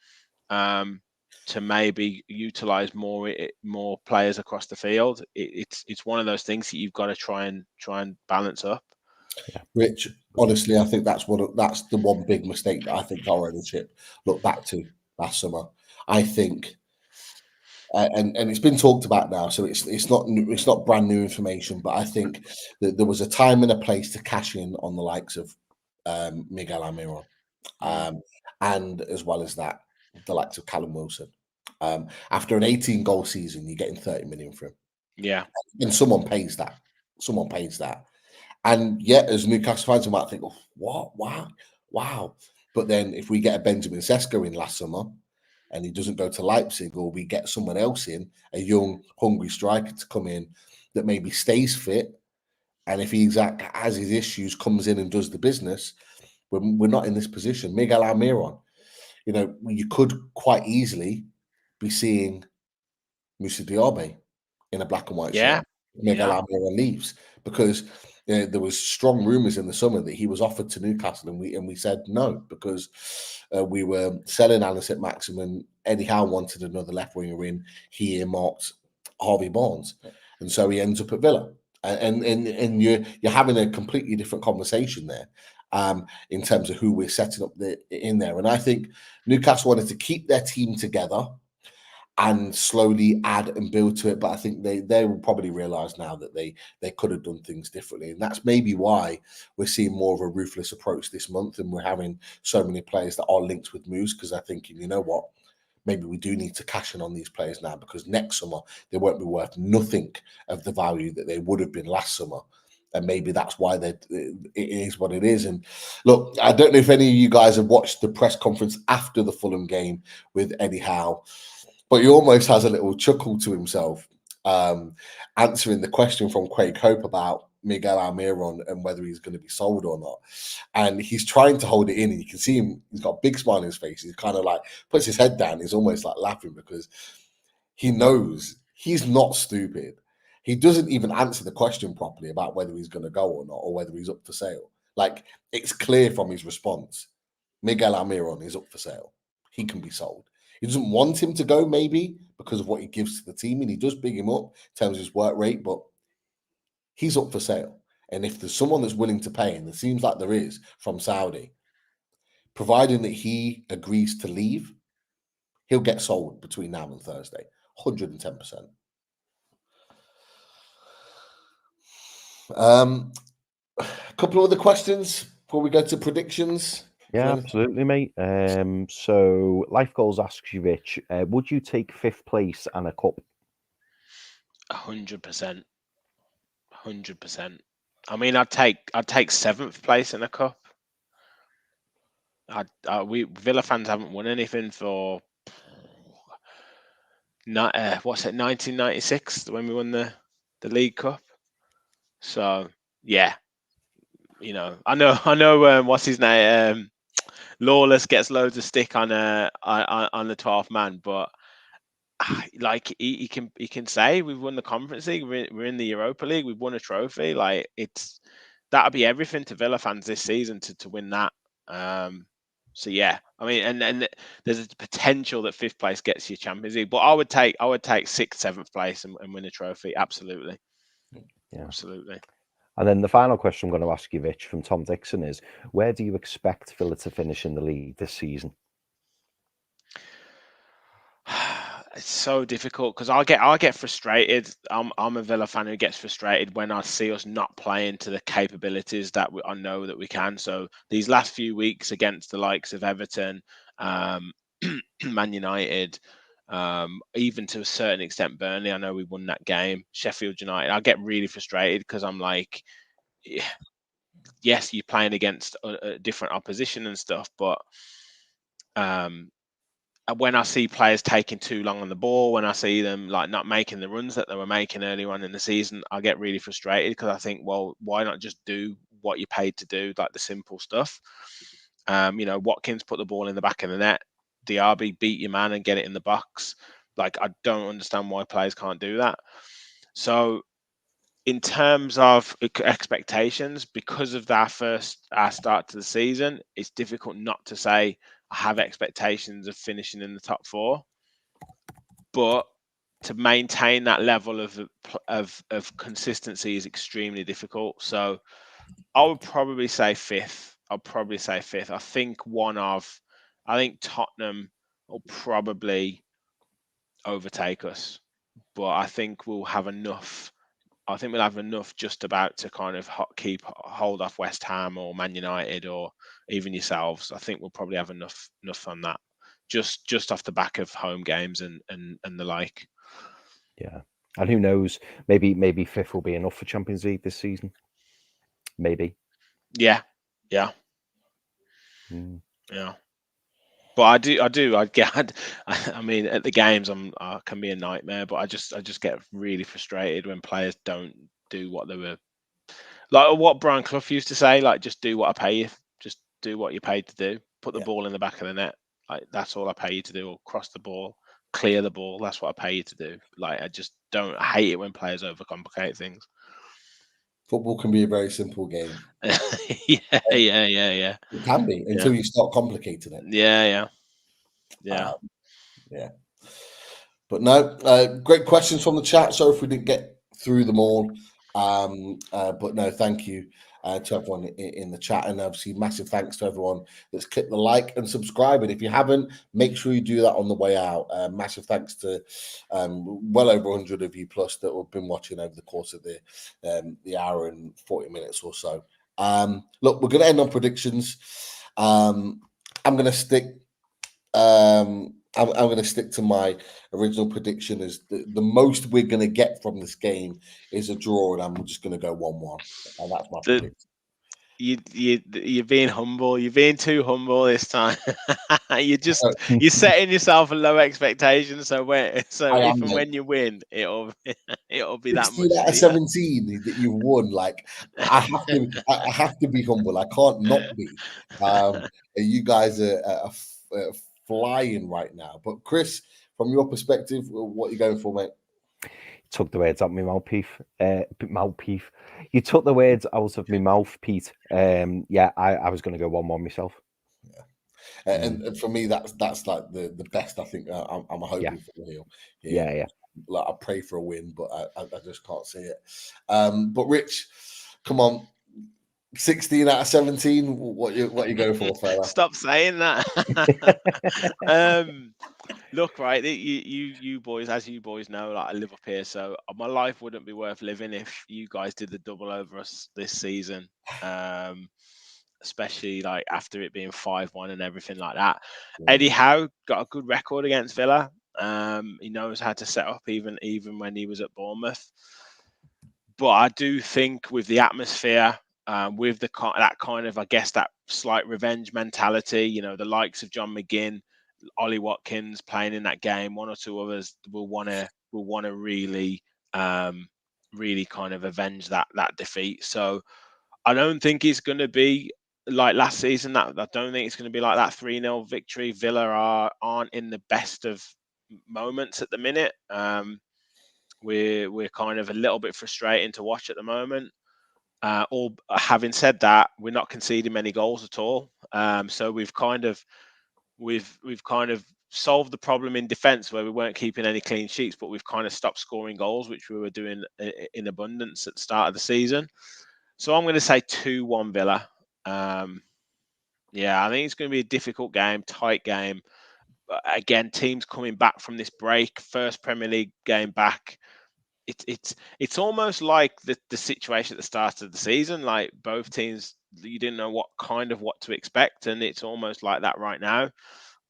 F: to maybe utilize more players across the field. It's one of those things that you've got to try and balance up.
A: Rich, honestly, I think that's the one big mistake that I think our ownership look back to last summer. I think, and it's been talked about now, so it's not brand new information, but I think that there was a time and a place to cash in on the likes of Miguel Almiron, and as well as that, the likes of Callum Wilson. After an 18-goal season, you're getting 30 million for him.
F: Yeah,
A: and someone pays that. And yet, as Newcastle fans, you might think, oh, what? Wow. But then if we get a Benjamin Sesko in last summer and he doesn't go to Leipzig, or we get someone else in, a young, hungry striker to come in that maybe stays fit, and if he has his issues, comes in and does the business, we're not in this position. Miguel Almiron, you know, you could quite easily be seeing Moussa Diaby in a black and white shirt. Miguel Almiron leaves, because there was strong rumours in the summer that he was offered to Newcastle, and we said no, because we were selling Anisette Maximin. Eddie Howe wanted another left winger in. He earmarked Harvey Barnes, and so he ends up at Villa. And you're having a completely different conversation there in terms of who we're setting up in there. And I think Newcastle wanted to keep their team together and slowly add and build to it. But I think they will probably realise now that they could have done things differently, and that's maybe why we're seeing more of a ruthless approach this month, and we're having so many players that are linked with moves, because they're thinking, you know what, maybe we do need to cash in on these players now, because next summer they won't be worth nothing of the value that they would have been last summer. And maybe that's why it is what it is. And look, I don't know if any of you guys have watched the press conference after the Fulham game with Eddie Howe, but he almost has a little chuckle to himself, answering the question from Craig Hope about Miguel Almiron and whether he's going to be sold or not. And he's trying to hold it in, and you can see him, he's got a big smile on his face. He's kind of like puts his head down. He's almost like laughing, because he knows he's not stupid. He doesn't even answer the question properly about whether he's going to go or not, or whether he's up for sale. Like, it's clear from his response. Miguel Almiron is up for sale. He can be sold. He doesn't want him to go, maybe because of what he gives to the team, and he does big him up in terms of his work rate, but he's up for sale. And if there's someone that's willing to pay, and it seems like there is from Saudi, providing that he agrees to leave, he'll get sold between now and Thursday, 110%. A couple of other questions before we go to predictions.
E: Yeah, absolutely, mate. So Life Goals asks you, Rich, would you take 5th place and a cup?
F: 100%. 100%. I mean, I'd take 7th place in a cup. We Villa fans haven't won anything for what's it, 1996 when we won the League Cup. So yeah, you know, I know. What's his name? Lawless gets loads of stick on the 12th man, but like he can say we've won the Conference League, we're in the Europa League, we've won a trophy. Like, that'll be everything to Villa fans this season to win that. So yeah, I mean, and there's a potential that 5th place gets you Champions League, but I would take 6th, 7th place and win a trophy. Absolutely,
E: yeah,
F: absolutely.
E: And then the final question I'm going to ask you, Rich, from Tom Dixon is: where do you expect Villa to finish in the league this season?
F: It's so difficult, because I get frustrated. I'm a Villa fan who gets frustrated when I see us not playing to the capabilities that I know that we can. So these last few weeks against the likes of Everton, Man United, even to a certain extent Burnley, I know we won that game. Sheffield United, I get really frustrated, because I'm like, yes, you're playing against a different opposition and stuff, but when I see players taking too long on the ball, when I see them like not making the runs that they were making earlier on in the season, I get really frustrated, because I think, well, why not just do what you're paid to do, like the simple stuff? You know, Watkins put the ball in the back of the net. Diaby beat your man and get it in the box. Like, I don't understand why players can't do that. So in terms of expectations, because of our start to the season, it's difficult not to say I have expectations of finishing in the top 4, but to maintain that level of consistency is extremely difficult. So I would probably say 5th. I think Tottenham will probably overtake us, but I think we'll have enough. I think we'll have enough just about to kind of hold off West Ham or Man United or even yourselves. I think we'll probably have enough on that, just off the back of home games and the like.
E: Yeah, and who knows? Maybe 5th will be enough for Champions League this season. Maybe.
F: Yeah. But I mean, at the games, I can be a nightmare. But I just get really frustrated when players don't do what they were, like what Brian Clough used to say, like, just do what I pay you. Just do what you're paid to do. Put the ball in the back of the net. Like, that's all I pay you to do. Or cross the ball, clear the ball. That's what I pay you to do. Like, I hate it when players overcomplicate things.
A: Football can be a very simple game.
F: Yeah.
A: It can be until you start complicating it.
F: Yeah.
A: But no, great questions from the chat. Sorry if we didn't get through them all. But no, thank you. to everyone in the chat. And obviously, massive thanks to everyone that's clicked the like and subscribe. And if you haven't, make sure you do that on the way out. Massive thanks to well over 100 of you plus that have been watching over the course of the hour and 40 minutes or so. Look, we're going to end on predictions. I'm going to stick. I'm going to stick to my original prediction. Is the most we're going to get from this game is a draw, and I'm just going to go 1-1, and that's my prediction.
F: You're being humble. You're being too humble this time. You're setting yourself a low expectation. So if and when you win, it'll be that much.
A: 16 out of 17 that you've won. Like I have to be humble. I can't not be. You guys are flying right now. But Chris, from your perspective, what are you going for, mate?
E: Took the words out of my mouth, Pete. You took the words out of my mouth, Pete. Yeah, I was going to go 1-1 myself.
A: Yeah, and for me, that's like the best. I think I'm hoping for the Hill.
E: Yeah.
A: Like I pray for a win, but I just can't see it. But Rich, come on, 16 out of 17. What you going for, fella?
F: Stop saying that. Look, right, you boys, as you boys know, like I live up here, so my life wouldn't be worth living if you guys did the double over us this season. Especially like after it being 5-1 and everything like that. Eddie Howe got a good record against Villa. He knows how to set up even when he was at Bournemouth. But I do think with the atmosphere, with that kind of, I guess, that slight revenge mentality, the likes of John McGinn, Ollie Watkins playing in that game, one or two others will want to really kind of avenge that defeat. So I don't think it's going to be like last season. I don't think it's going to be like that 3-0 victory. Villa aren't in the best of moments at the minute. We're kind of a little bit frustrating to watch at the moment. Or having said that, we're not conceding many goals at all. So we've kind of solved the problem in defence where we weren't keeping any clean sheets, but we've kind of stopped scoring goals, which we were doing in abundance at the start of the season. So I'm going to say 2-1 Villa. Yeah, I think it's going to be a difficult game, tight game. But again, teams coming back from this break, first Premier League game back. It's almost like the situation at the start of the season. Like both teams, you didn't know what to expect, and it's almost like that right now.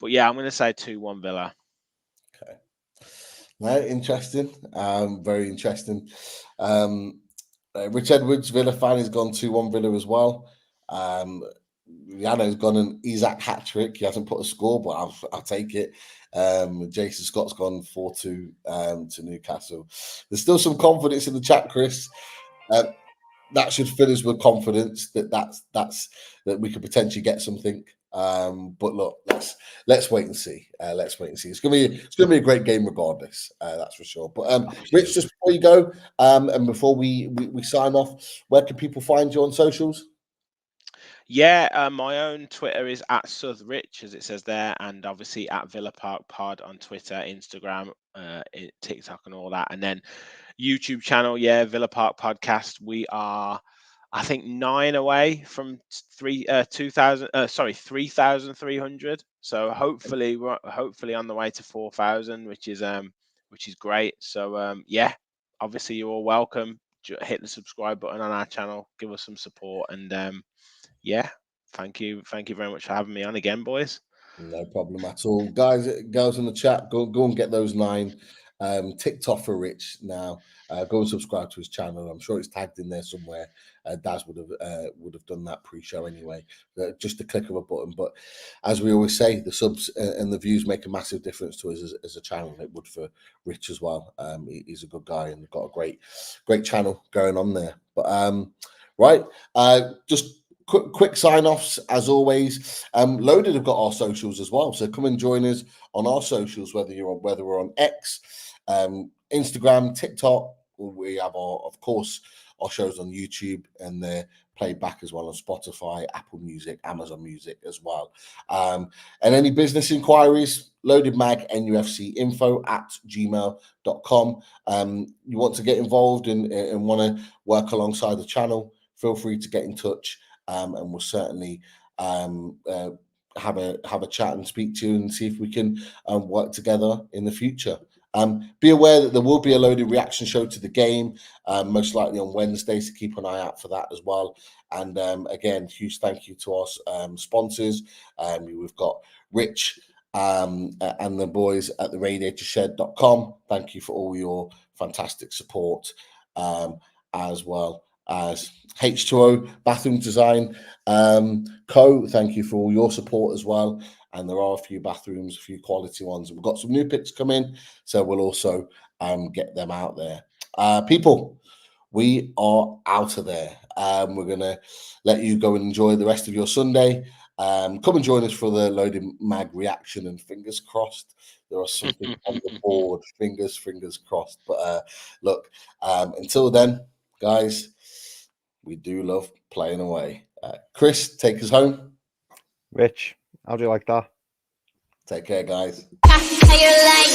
F: But yeah, I'm going to say 2-1 Villa.
A: Okay. No, interesting. Very interesting. Rich Edwards, Villa fan, has gone 2-1 Villa as well. Yano's gone an Isaac hat-trick. He hasn't put a score, but I'll take it. Jason Scott's gone 4-2 to Newcastle. There's still some confidence in the chat, Chris. That should fill us with confidence that we could potentially get something. But look, let's wait and see. It's gonna be a great game regardless. That's for sure. But Rich, just before you go, and before we sign off, where can people find you on socials?
F: Yeah, my own Twitter is @SouthRich, as it says there, and obviously @VillaParkPod on Twitter, Instagram, TikTok, and all that. And then YouTube channel, Villa Park Podcast. We are, I think, 9 away from 3,300. So hopefully we're on the way to 4,000, which is great. So yeah, obviously you're all welcome. Hit the subscribe button on our channel, give us some support, and yeah, thank you very much for having me on again, boys.
A: No problem at all, guys. Girls in the chat, go and get those 9 ticked off for Rich now. Go and subscribe to his channel. I'm sure it's tagged in there somewhere. Daz would have done that pre-show anyway, just a click of a button. But as we always say, the subs and the views make a massive difference to us as a channel. It would for Rich as well. He's a good guy and got a great channel going on there. But right, just quick sign-offs as always. Loaded have got our socials as well, so come and join us on our socials, whether we're on X, Instagram, TikTok. We have of course our shows on YouTube, and they're played back as well on Spotify, Apple Music, Amazon Music as well. And any business inquiries, loadedmag NUFC info@gmail.com. You want to get involved and want to work alongside the channel, feel free to get in touch, and we'll certainly have a chat and speak to you and see if we can work together in the future. Be aware that there will be a loaded reaction show to the game, most likely on Wednesday, so keep an eye out for that as well. And again, huge thank you to our sponsors. We've got Rich and the boys at the radiatorshed.com. Thank you for all your fantastic support, as well as H2O Bathroom Design Co. Thank you for all your support as well. And there are a few bathrooms, a few quality ones. We've got some new picks coming, so we'll also get them out there. People, we are out of there. We're going to let you go and enjoy the rest of your Sunday. Come and join us for the Loaded Mag reaction, and fingers crossed there are something on the board. Fingers crossed. But look, until then, guys, we do love playing away. Chris, take us home.
E: Rich, how do you like that?
A: Take care, guys.
G: How you like